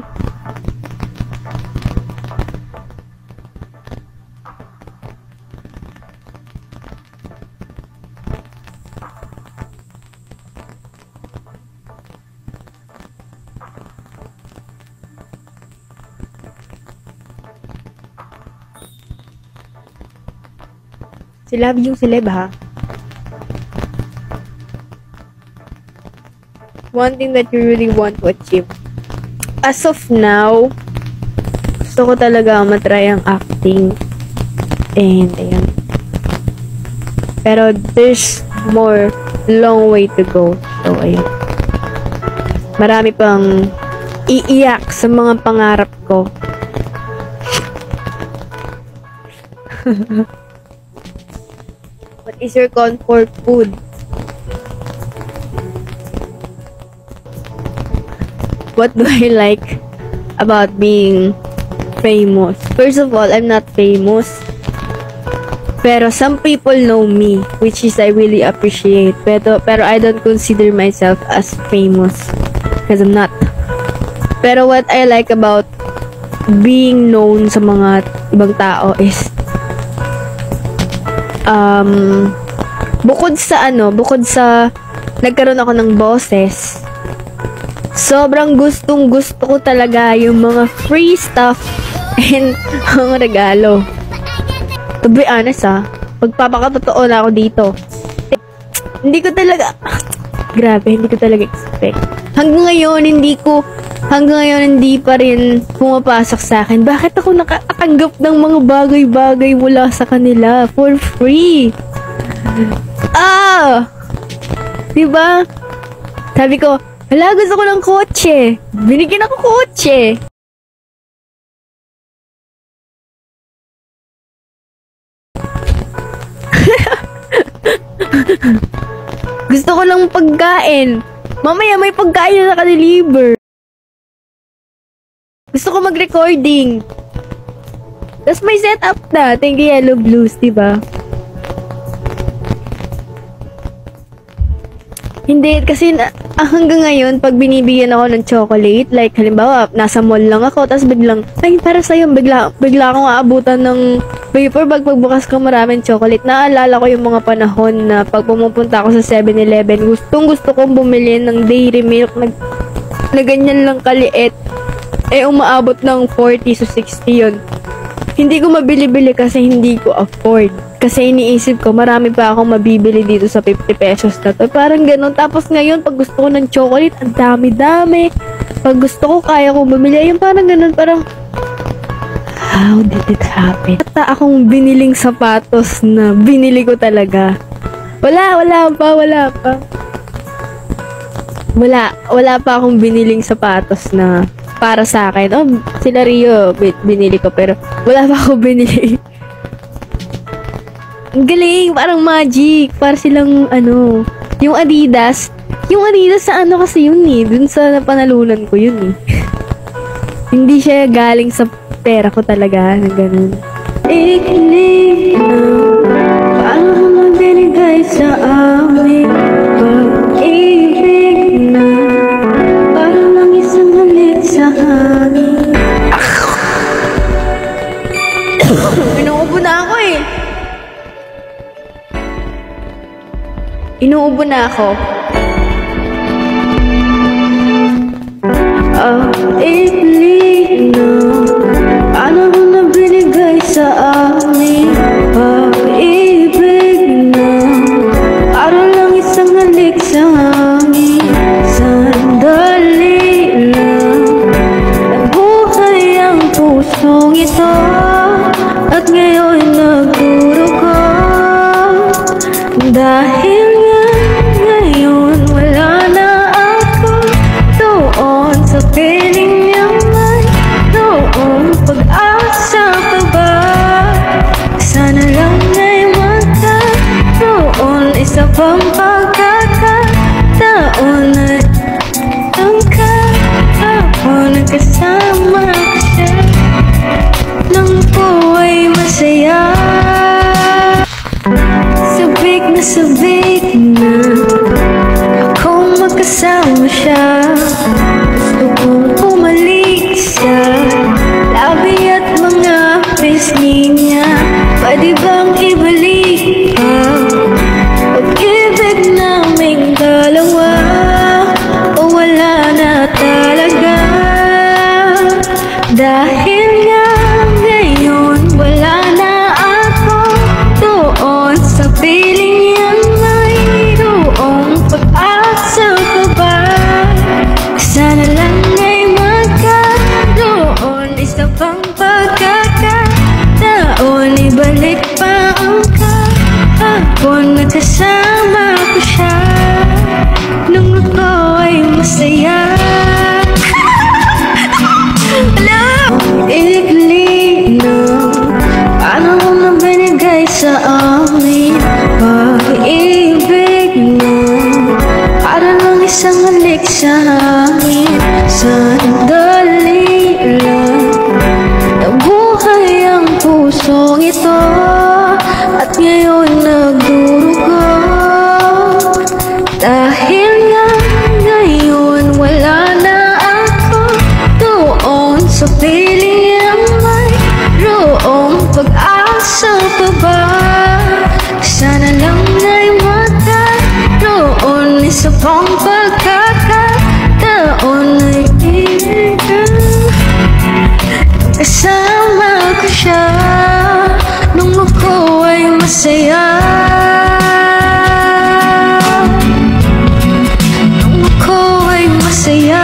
Sila yung celeb ha. One thing that you really want to achieve. As of now, gusto ko talaga matry ang acting. And, ayan. Pero, there's more long way to go. So, ayan. Marami pang iiyak sa mga pangarap ko. What is your comfort food? What do I like about being famous? First of all, I'm not famous. Pero some people know me, which is I really appreciate. Pero I don't consider myself as famous. Because I'm not. Pero what I like about being known sa mga ibang tao is bukod sa nagkaroon ako ng boses, sobrang gustong gusto ko talaga yung mga free stuff and mga regalo. To be honest pagpapakatotoo na ako dito. Hindi ko talaga expect. Hanggang ngayon hindi pa rin pumapasok sa akin. Bakit ako nakatanggap ng mga bagay-bagay mula sa kanila for free? Diba? Sabi ko, hala, gusto ko ng kotse. Binigyan ako kotse. Gusto ko lang pagkain. Mamaya may pagkain na naka-deliver. Gusto ko mag-recording. Tapos may setup na. Thank you, Yellow Blues, diba? Hindi, kasi hanggang ngayon, pag binibigyan ako ng chocolate, like, halimbawa, nasa mall lang ako, tapos biglang, ay, para sa'yo, bigla akong aabutan ng paper bag, pagbukas ko maraming chocolate. Naalala ko yung mga panahon na pag pumupunta ako sa 7-Eleven, gusto kong bumili ng dairy milk na ganyan lang kaliit. Umaabot ng 40 to 60 yun. Hindi ko mabili-bili kasi hindi ko afford. Kasi iniisip ko, marami pa akong mabibili dito sa 50 pesos na to. Parang ganun. Tapos ngayon, pag gusto ko ng chocolate, ang dami-dami. Pag gusto ko, kaya ko bumili. Yung parang ganun, parang, how did it happen? At akong biniling sapatos na binili ko talaga. Wala pa akong biniling sapatos na para sa akin. Oh, sila Rio, binili ko, pero wala pa akong binili. Ang galing, parang magic. Para silang, yung Adidas. Yung Adidas sa ano kasi yun eh. Dun sa napanalunan ko yun eh. Hindi siya galing sa pera ko talaga. Na ganun. Ikli na, paano ko mabinigay sa amin? Pag-ibig na, parang lang isang halik sa hangin. Inuubo na ako eh. Inuubo na ako. Ikli na, paano ko na binigay sa amin? Pag-ibig na, para lang isang halik sa hangin. Sandali lang, nabuhay ang pusong ito, at ngayon nagdurugo. Dahil ngayon wala na ako doon sa piling niya may doon pag-asa pa ba? Sana lang ay magkaroon isa pang pagkakataon na ang kahapon nagkasama ko siya nang po ay masaya. Sabik na akong magkasama siya. Gusto kong pumalik sa labi at mga pisngi niya. Pwede bang ibalik pa pag-ibig naming dalawa? O wala na talaga? Dahil nga ngayon wala na ako doon sa piling. Sana lang ay magkaroon isa pang pagkakataon. Ibalik pa ang kahapon nagkasama ko siya nung ako ay masaya. Hello! Ikli na, paano ko na binigay sa amin? Pag-ibig na, para lang isang halik sa hangin. Sandali lang, nabuhay ang pusong ito, at ngayon nagdurugo. Dahil nga ngayon wala na ako doon sa piling na mayroong pag-asa pa ba? Sana lang ay magkaroon isa pang pagkakataon na kasama ko siya nung ako ay masaya. Nung ako ay masaya.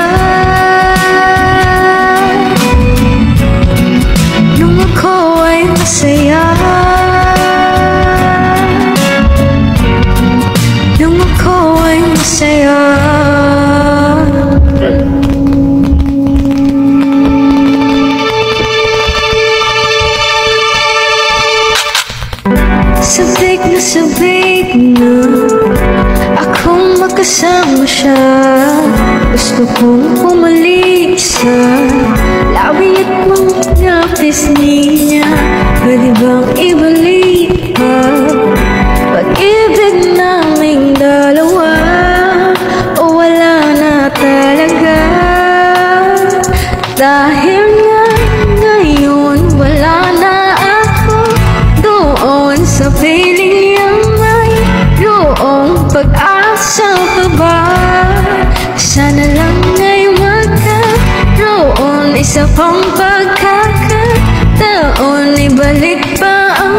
Nung ako ay masaya. Nung ako ay masaya. Sabik na akong magkasama siya. Gusto kong pumalik sa labi at mga pisngi niya. Pwede bang ibalik pa pag-ibig naming dalawa? O wala na talaga? Dahil nga ngayon wala na ako doon sa piling pag-asa pa ba? Sana lang ay magkaroon isa pang pagkakataon. Ibalik pa ang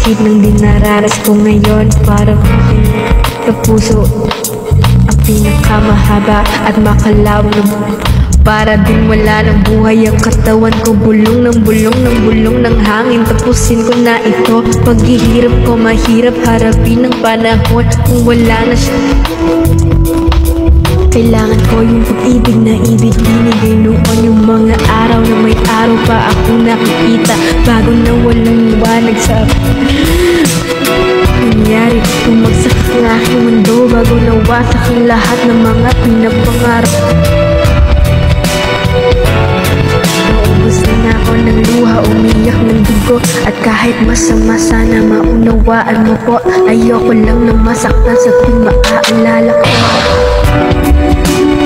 sakit ng dinararas ko ngayon. Parang sa puso ang pinakamahaba at makalawang na para din wala ng buhay ang katawan ko. Bulong ng bulong ng bulong ng hangin. Tapusin ko na ito. Paghihirap ko mahirap harapin ng panahon kung wala na siya. Kailangan ko yung pag-ibig na ibig binigay noon. Yung mga araw na may araw pa akong nakikita bago na walang liwanag sa nangyari. Bumagsak ang aking mundo bago nawasak ang lahat ng mga pinapangarap. Naubos na ako ng luha, umiyak ng dugo. At kahit masama sana maunawaan mo po. Ayoko lang na masaktan sa tuwing maaalala ko.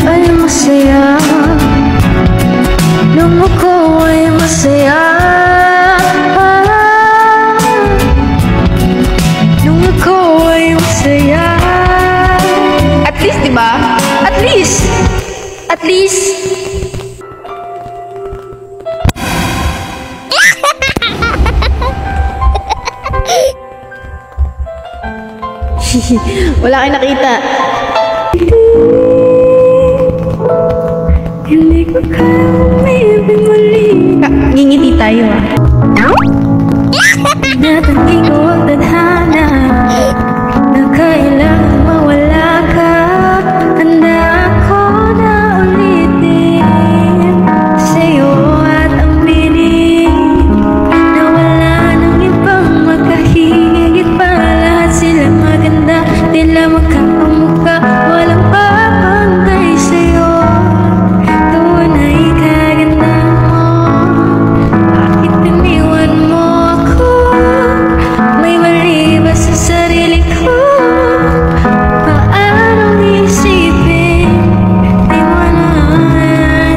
Ay masaya nung ako ay masaya. Nung ako ay masaya. At least, diba? At least! At least! Wala kayo nakita. Hindi ko kaya umibig muli. Ngingiti tayo ah. Natanggi ko ang tadhana na kailangan mawala ka. Handa ako na ulitin sa'yo at aminin na wala nang ibang magkahigit pa. Lahat sila maganda, tila magkakamukha, walang papantay sa'yo. Tunay kaganda mo, bakit iniwan mo ako? May mali ba sa sarili ko? Paano isipin, di mo na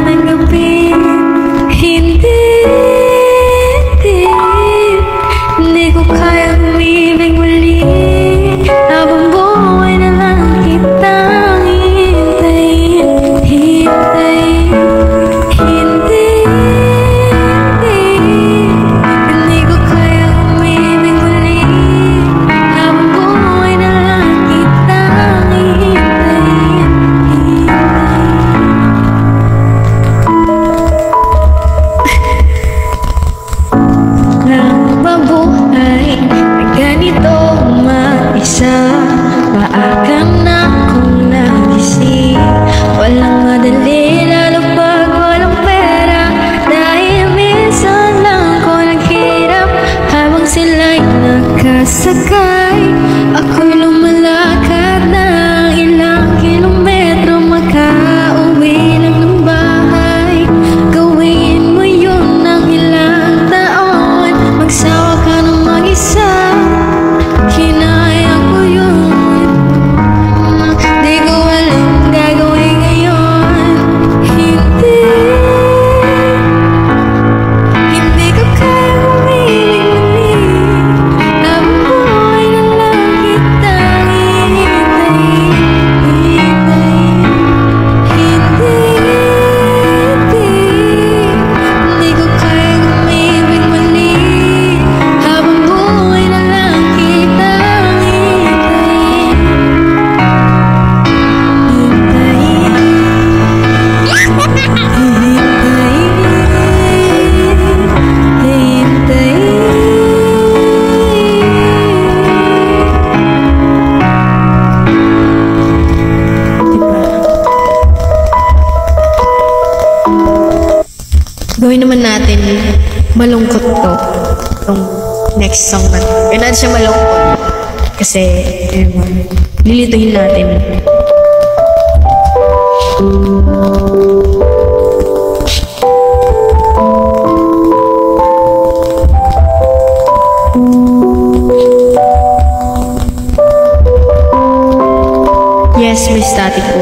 tanggapin? Hindi ko kaya umibig muli. Habang buhay na lang kitang hintayin. Hindi ko kaya umibig muli. Habang buhay na lang kitang hintayin. Nang mabuhay na ganito mag-isa, maagang na akong nagising. Walang madali, lalo pag walang pera. Dahil minsan lang ako naghirap habang sila'y nakasakay. Ako'y lumalakad ng ilang kilometro, makauwi lang ng bahay. Gawin mo yun ng ilang taon, magsawa ka ng mag-isa. Kinaya ko yun, di ko alam gagawin ngayon. Hindi ko kaya umibig muli. Habang buhay na lang kitang hihintayin. Hindi ko kaya umibig muli. Habang buhay na lang kitang hintayin. Gawin naman natin malungkot to. Itong next song na to. Gawin natin siya malungkot. Kasi, lilituhin natin. Yes, may static po.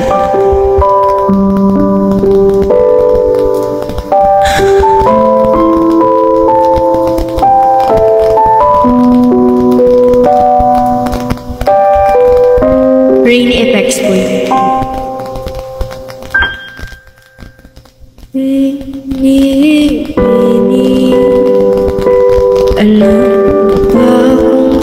Rainy effects po yun. Rainy, alam ba kung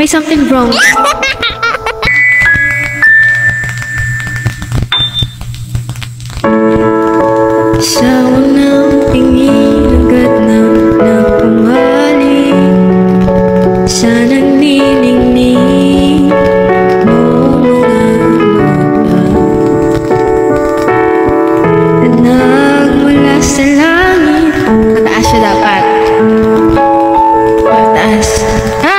Ay, something wrong. Sa unang tingin, agad na pumaling sa nagniningning mong mga mata na nagmula sa langit. Mataas siya dapat. Mataas. Ha!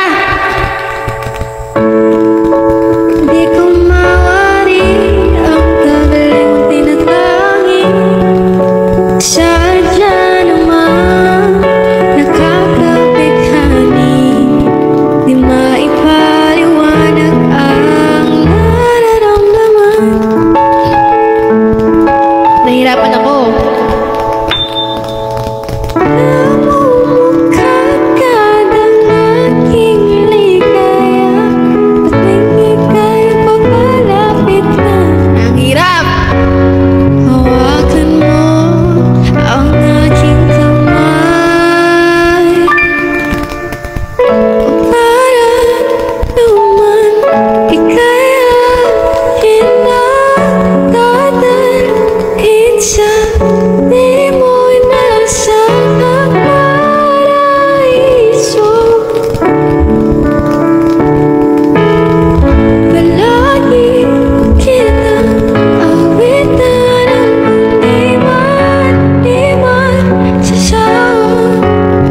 Di ko mawari ang kagaling tinatangi. Sadya naman nakakabighani. Di maipaliwanag ang nararamdaman. Nahirapan ako. Namumukad ka ng aking ligaya at tuwing ika'y papalapit na. Ang hirap! Hawakan mo ang aking kamay para naman ika'y akin na dadalhin sa di mo'y nasa paraiso. Palagi kitang awitan ang di man sa sawang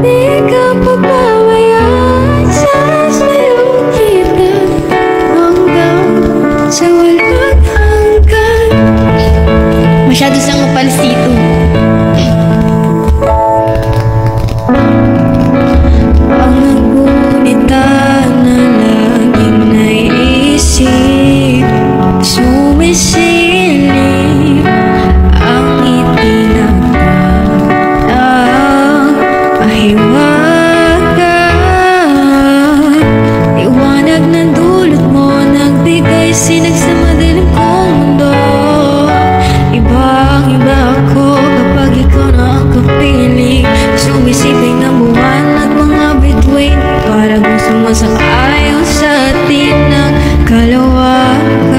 di ka papabayaan. Sasayaw kita hanggang sa walang hanggan. Masyado siyang mapalsito. Ang nagunita na laging naiisip, sumisilip ang itinagdang pahiwagan. Liwanag na dulot mo, nagbigay sinag sa madilim kong mundo. Ibang-iba ako kapag ikaw na ang kapiling. Sumisiping ng buwan at mga bituin, para gusto mo sa ayaw sa atin ng kalawakan.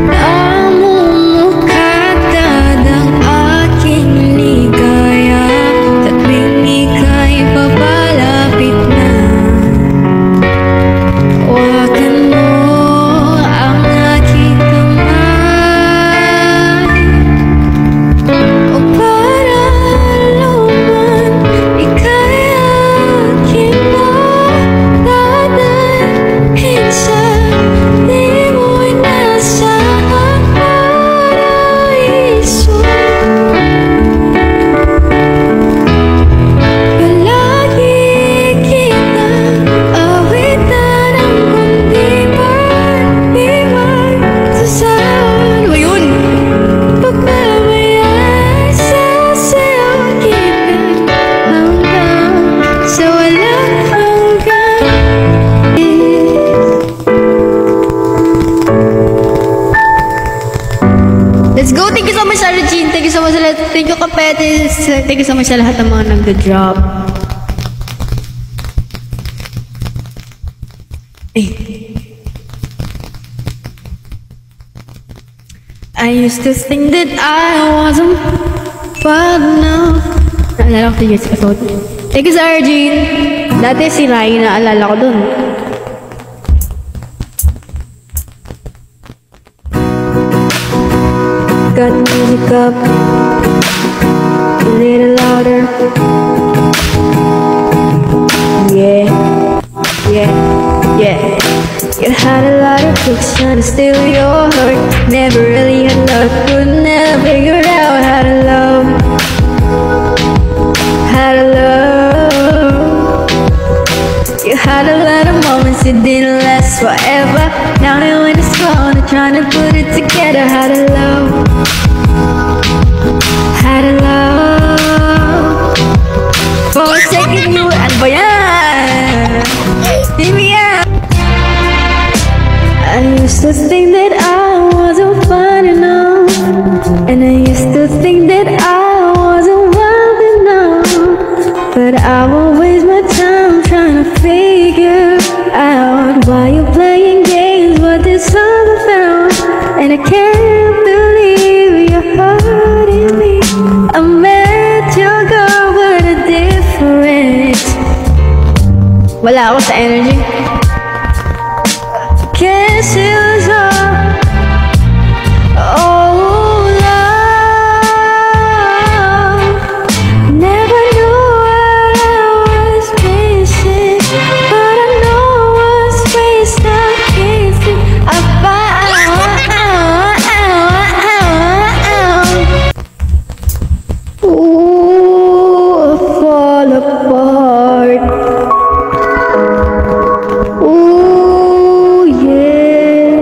Namumukad ka ng aking ligaya at tuwing ika'y papalapit na. Hawakan mo ang aking kamay o para naman ika'y akin na dadalhin sa di mo'y nasa paraiso. Palagi kitang awitan ang di man sa sawang. Ano yun? Pagbabayaan, sasayaw kita hanggang sa walang hanggan. Let's go! Thank you so much, Sarah Jean. Thank you so much. Thank you, Kapetis. Thank you so much sa lahat ng mga nag-drop. I used to think that I wasn't bad enough. Naalala ko si Jessica Soto. Thank you, Sarah Jean. Dati si Rai, naalala ko dun. Got music up a little louder. Yeah, yeah, yeah. You had a lot of tricks trying to steal your heart. Never really had love, could never figure out how to love. How to love. You had a lot of moments, it didn't last forever. Now that when it's gone, I'm trying to put it together. How to love. How to love. For a second you, ano ba yan? Hear me out. I used to think that I wasn't fine enough, and I used to think that I wasn't wild enough. But Wala ako sa energy. Guess it was all love. Never knew what I was missing, but I know what's wasted. Ooh, I fall apart. Ooh, yeah.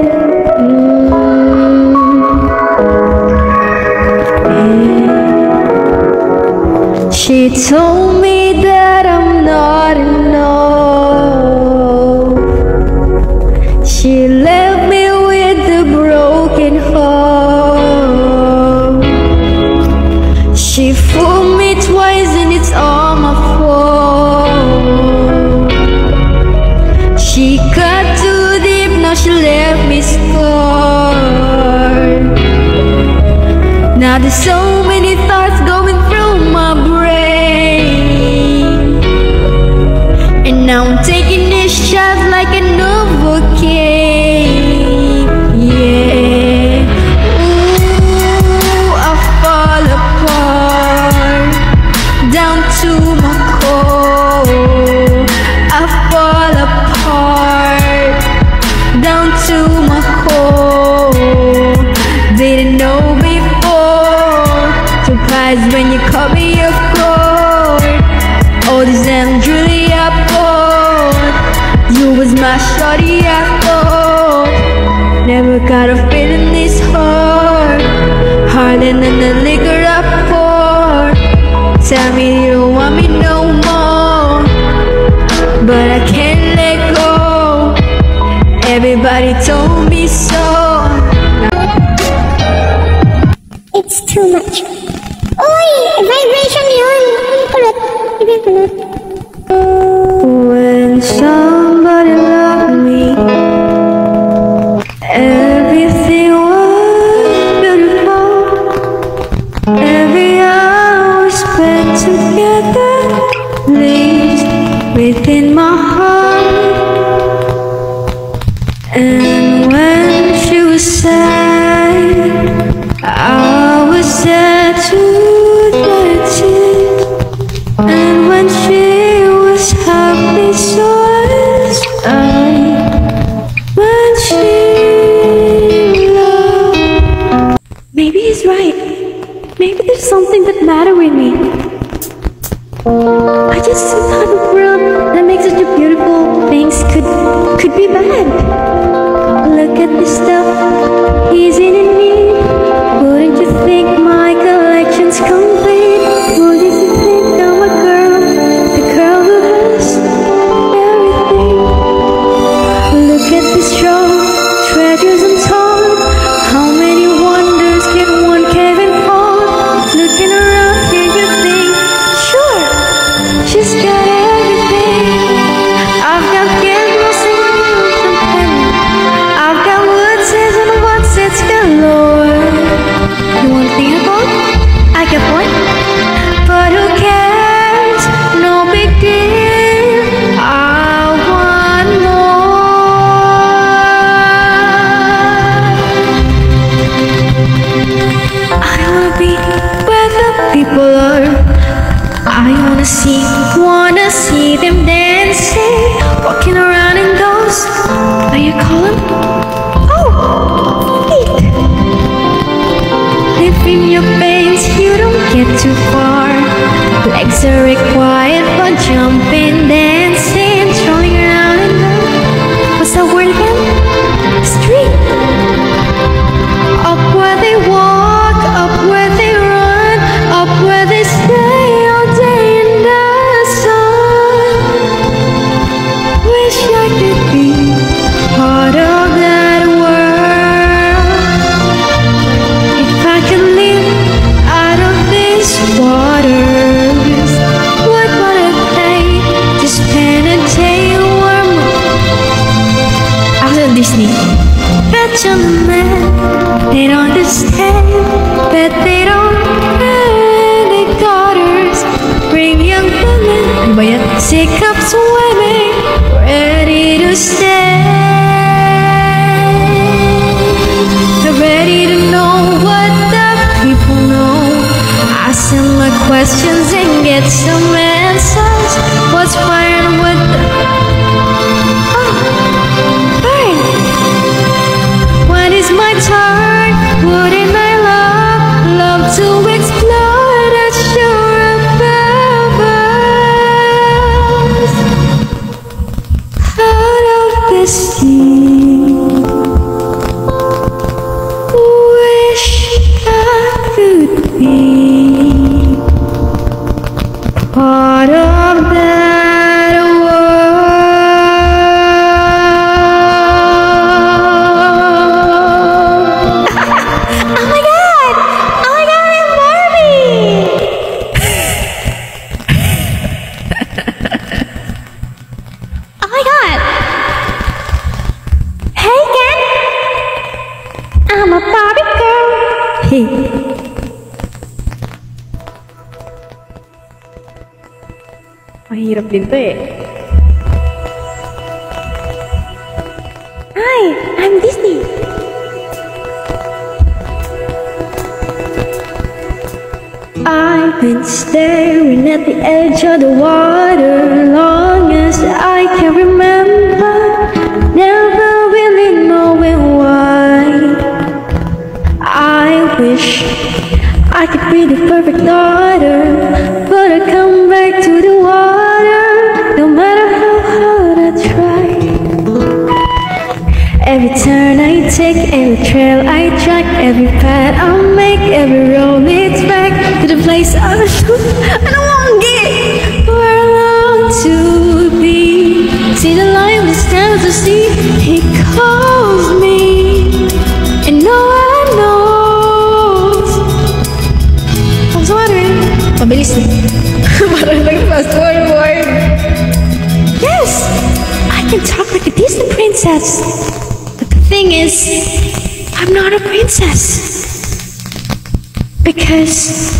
She told me that I'm not enough. She left me with a broken heart. She fooled me twice and it's all my fault. She cut too deep, now she left me scarred. Now there's so many thoughts going through my brain, and now I'm taking this shot like a Novocaine. Yeah. Ooh, I fall apart down to my core. I fall apart down to my core. Didn't know before. Surprised when you caught me off guard. Oh, this damn Julia Ford. You was my shorty I thought. Never got a feeling this hard, harder than the liquor I pour. Tell me you don't want me no more, but I can't let go. Everybody told me so. It's too much. Oy! Vibration yun! Kulot. Kulot. When somebody loved me, everything was beautiful. Every hour we spent together lives within my heart. And when she was sad, I was sad to the tears. And when she was happy, so was I. When she loved, maybe he's right. Maybe there's something that matters with me. I just thought the world that makes such a beautiful things could be bad. Look at the stuff he's in me. Wouldn't you think my collection's complete? Wouldn't you think I'm a girl, the girl who has everything? Look at this show, treasures untold. How many wonders can one cabin hold? Looking around here, you think, sure, she's got everything. I've got candles and champagne. I've got woodsets and whatsits galore. You want to think about? I got one. But who cares? No big deal. I want more. I wanna be where the people are. I wanna see them dancing, walking around in those, what do you call them? Oh, feet. Lifting your veins, you don't get too far. Legs are required for jumping, dancing, strolling around in the, what's that word again? Street. Up where they walk, up where they run, up where they stay all day in the sun. Wish I could be part of that world. If I could live out of these waters, what would it take questions and get some answers. What's fine with the... Oh, fine. When is my turn? Wouldn't I love to explore the shore above us? Out of the sea, wish I could be part of that world. Oh my god! Oh my god, I'm Barbie! Oh my god! Hey Ken! I'm a Barbie girl! Hey. Mahirap din to eh. Hi, I'm Disney. I've been staring at the edge of the water long as I can remember, never really knowing why. I wish I could be the perfect daughter, but I come back to the water, no matter how hard I try. Every turn I take, every trail I track, every path I make, every road leads back to the place I don't want to get where I long to be. See the light that stands to see, he calls me, and no one knows. I was wondering, mabilis na. Parang nag-fast forward. Yes, I can talk like a Disney princess. Thing is, I'm not a princess because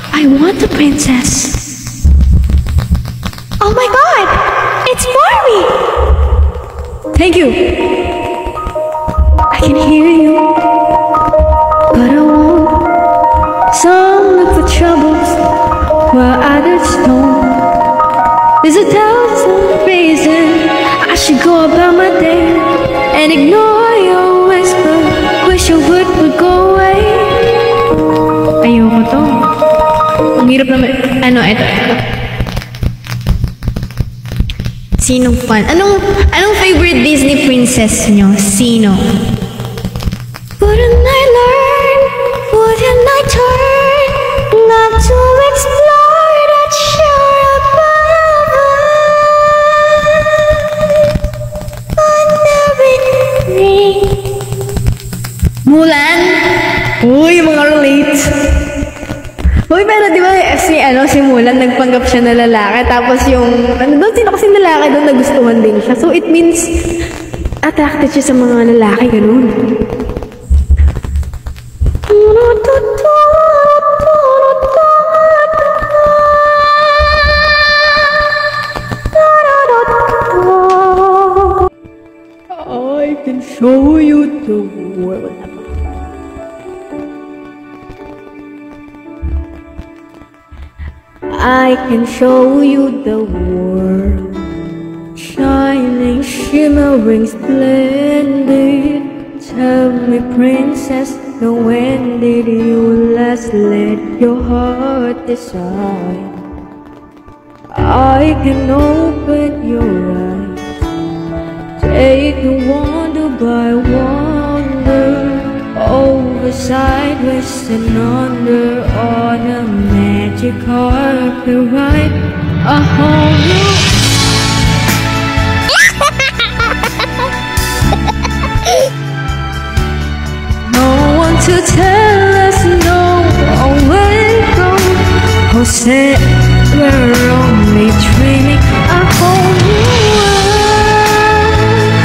I want a princess. Oh my god, it's Barbie! Thank you. I can hear you, but I won't. Some look for troubles while others don't. There's 1,000 reasons I should go about my day and ignore your whisper. Wish your word would go away. Ayoko to. Ang hirap naman. Ito. Sinong fan? Anong favorite Disney princess nyo? Sino? Wouldn't I learn? Wouldn't I turn? Not to explore that shore above us. Mulan? Uy, mga relate. Uy, pero di ba si Mulan nagpanggap siya na lalaki, tapos yung, sino kasi lalaki doon nagustuhan din siya. So it means, attracted siya sa mga lalaki, ganun. I can show you the world. I can show you the world, shining, shimmering, splendid. Tell me, princess, now when did you last let your heart decide? I can open your eyes, take you wonder by wonder, over, sideways and under, on a magic carpet ride, a whole new. No one to tell us no or where to go. Jose, we're only dreaming a whole new world,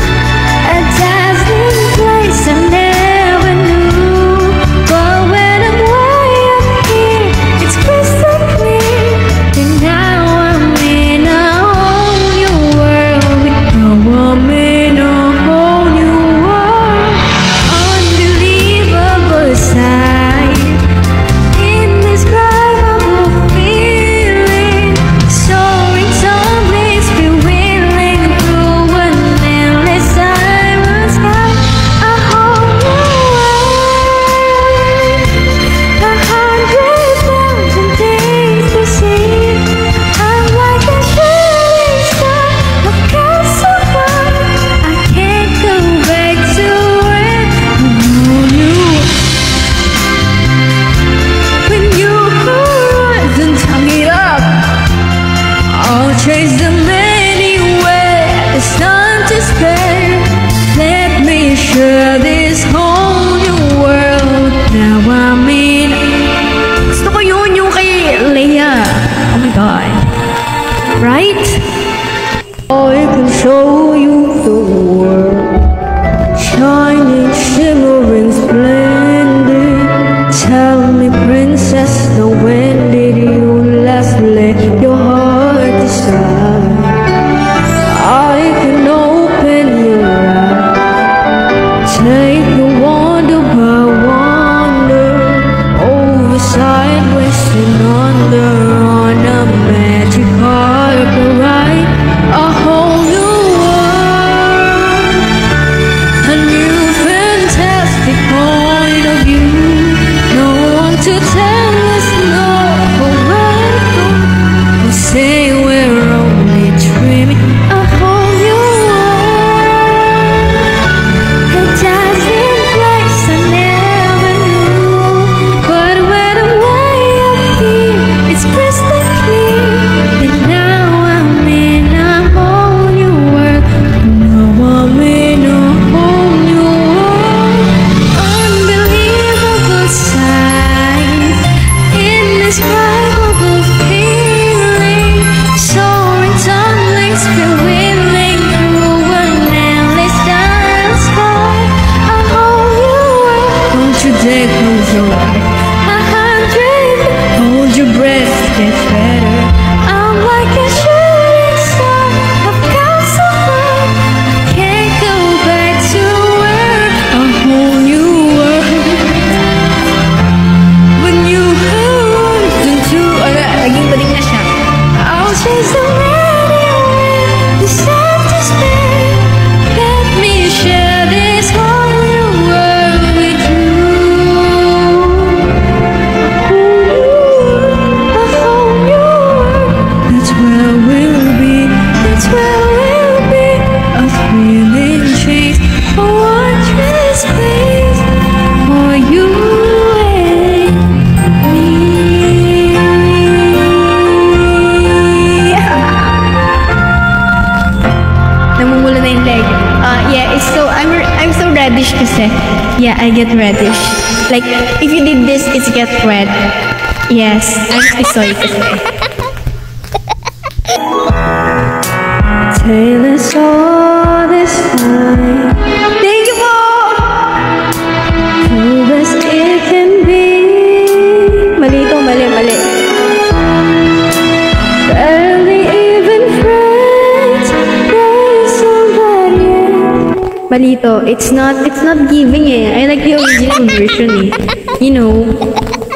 a dazzling place I never knew. But when I'm way up here, it's crystal clear. And now I'm in a whole new world. Now I'm in a whole new world, unbelievable sight. Indescribable dancing on a magic carpet ride. A whole new world, a new fantastic point of view. No one to tell us no or welcome, or say we're only dreaming. A whole new world, a dazzling place I never knew. But when I'm way up here, it's crystal clear that now I'm in a whole new world. Now I'm in a whole new world. Unbelievable sight, indescribable feeling, soaring, tumbling, spiraling through an endless dark sky. A whole new world. Won't you dare close your eyes? 100, hold your breath, gets better. I'm like a shooting star. I've come so far, can't go back to where. A whole new world. When you heard into naging balik na siya. I'll chase the rainy wind, the sun to spare. Let me share this whole new world with you. A whole new world. That's where we'll be. That's where we'll be. A thrilling chase, a wondrous place for you and me. Namumula na yung leg. Yeah, it's so I'm so reddish kasi. Yeah, I get reddish. Like if you did this, it's get red. Yes, I'm pisoy kasi. Tell us all this time. Thank you po! True best it can be. Mali ito, mali. Barely even friends. There's somebody else. Mali ito. It's not giving eh. I like the original version eh. You know,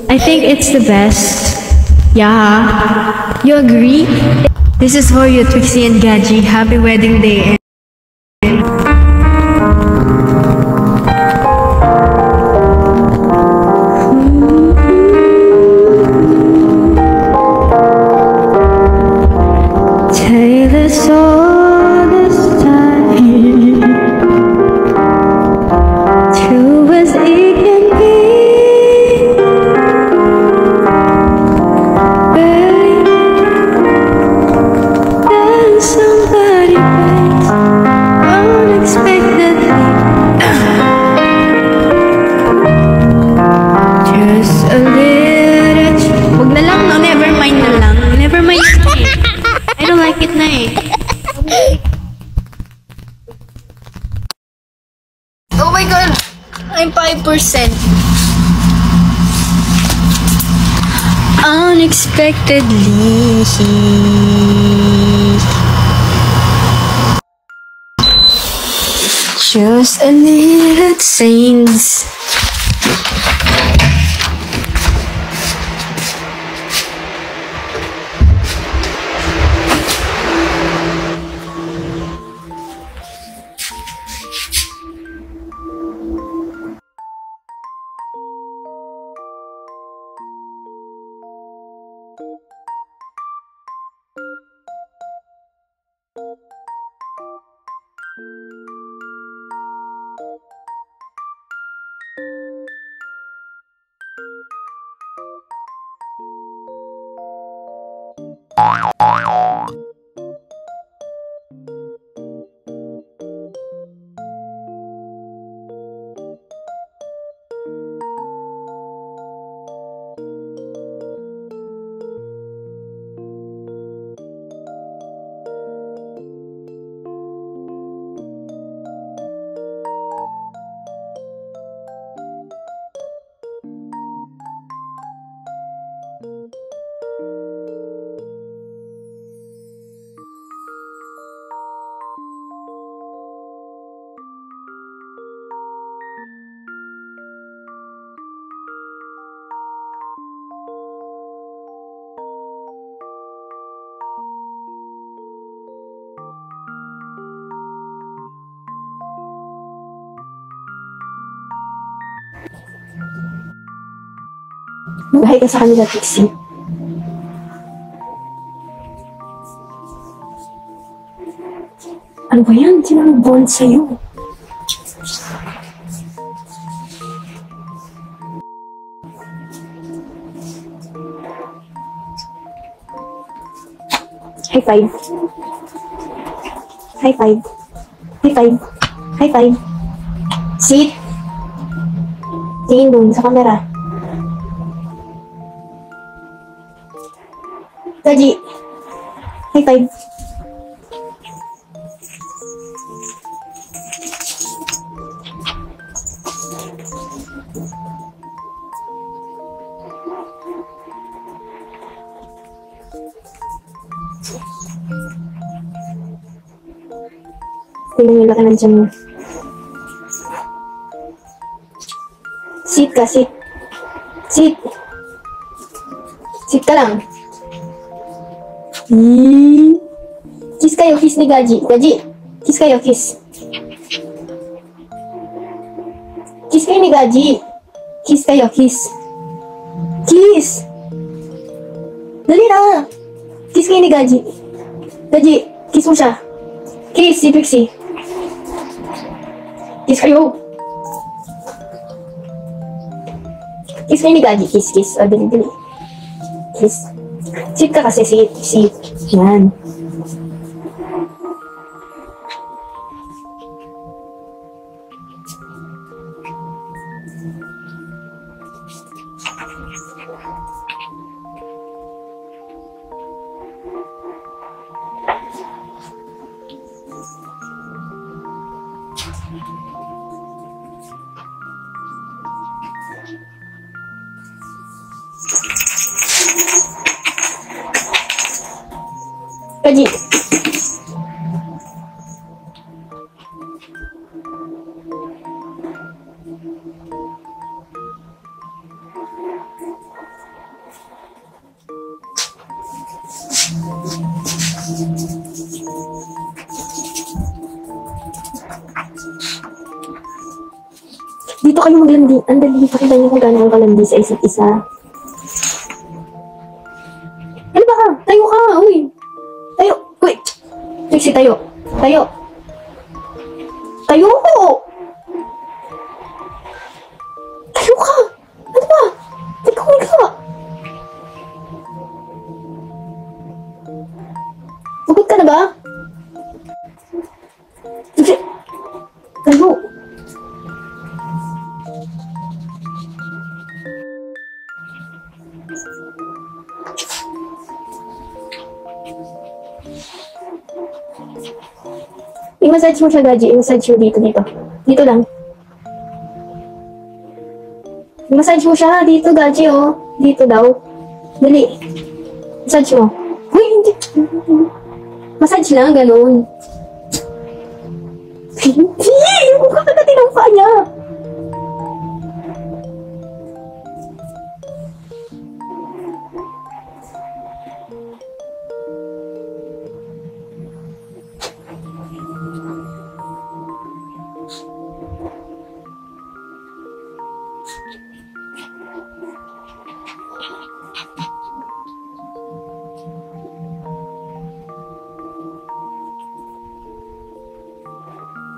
I think it's the best. Yeah. You agree? This is for you, Trixie and Gaji. Happy wedding day. Tell us all this time, true as it can be. Babe, there's somebody else, unexpectedly. Just a little. Wag na lang, no? Never mind na lang. Never mind na eh. I don't like it na eh. Oh my god! I'm 5%. Unexpectedly. Just a little change. Mag-hi ka sa kanila, Pixie. Ano ba yan? Sino nag-bond sa'yo? High five. High five. High five. High five. Sit. Tingin dun sa camera. Gaji. High five. Tingnan nila ka ng dyan mo. Sit ka, sit. Sit. Sit ka lang. Kiss kayo, kiss ni Gaji. Gaji, kiss kayo, kiss. Kiss kayo ni Gaji. Kiss kayo, kiss. Kiss! Dali na! Kiss kayo ni Gaji. Gaji, kiss mo siya. Kiss si Pixie. Kiss kayo. Kiss kayo ni Gaji. Kiss, kiss. O, dali, dali. Kiss. Sit ka kasi, sit, sit. Yan. Gaji. Dito kayo maglandi. Andali, pakita niyo kung gano'n kalandi sa isa't isa. Ano ba ka? Tayo ka! Uy! Tayo! Uy! Pixie, tayo! Tayo! Tayo ko! Tayo ka! Ano ba? Tayo ka! Pagod ka na ba? Pixie! Tayo! I-massage mo siya, Gaji. I-massage mo dito, dito. Dito lang. I-massage mo siya dito, Gaji, oh. Dito daw. Dali. Massage mo. Uy, hindi. Massage lang, ganun. Hindi! Huwag ka kagatin ang paa niya.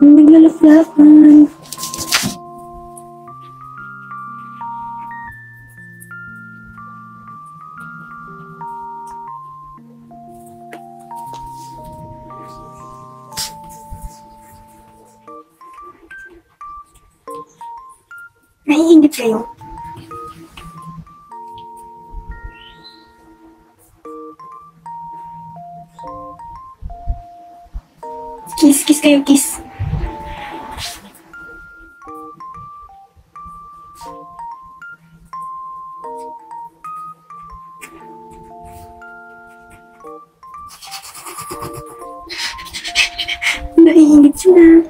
Naglalap-lapan. Naiingit kayo. Kiss, kiss kayo, kiss. Naiingit sila.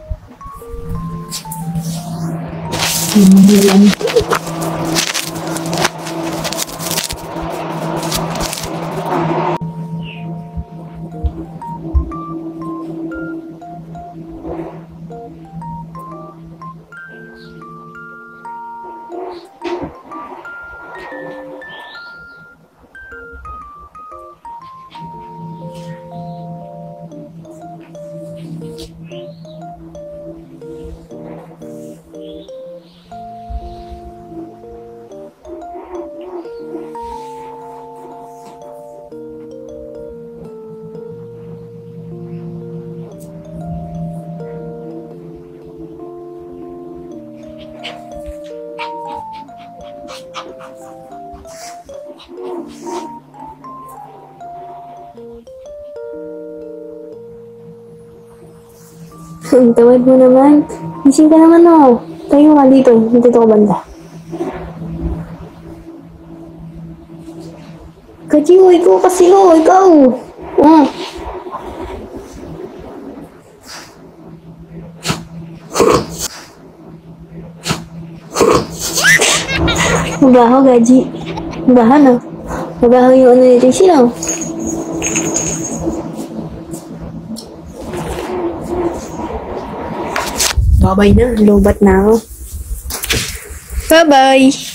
Ang tawad mo naman. Gising ka naman oh. Tayo ka dito. Dito ka banda. Kajiyo, ikaw kasi oh. Ikaw. Oh. Mabaho, Gaji. Mabaho na. Mabaho yung ano nito. Sino? Babay na. Lobat na ako. Bye-bye.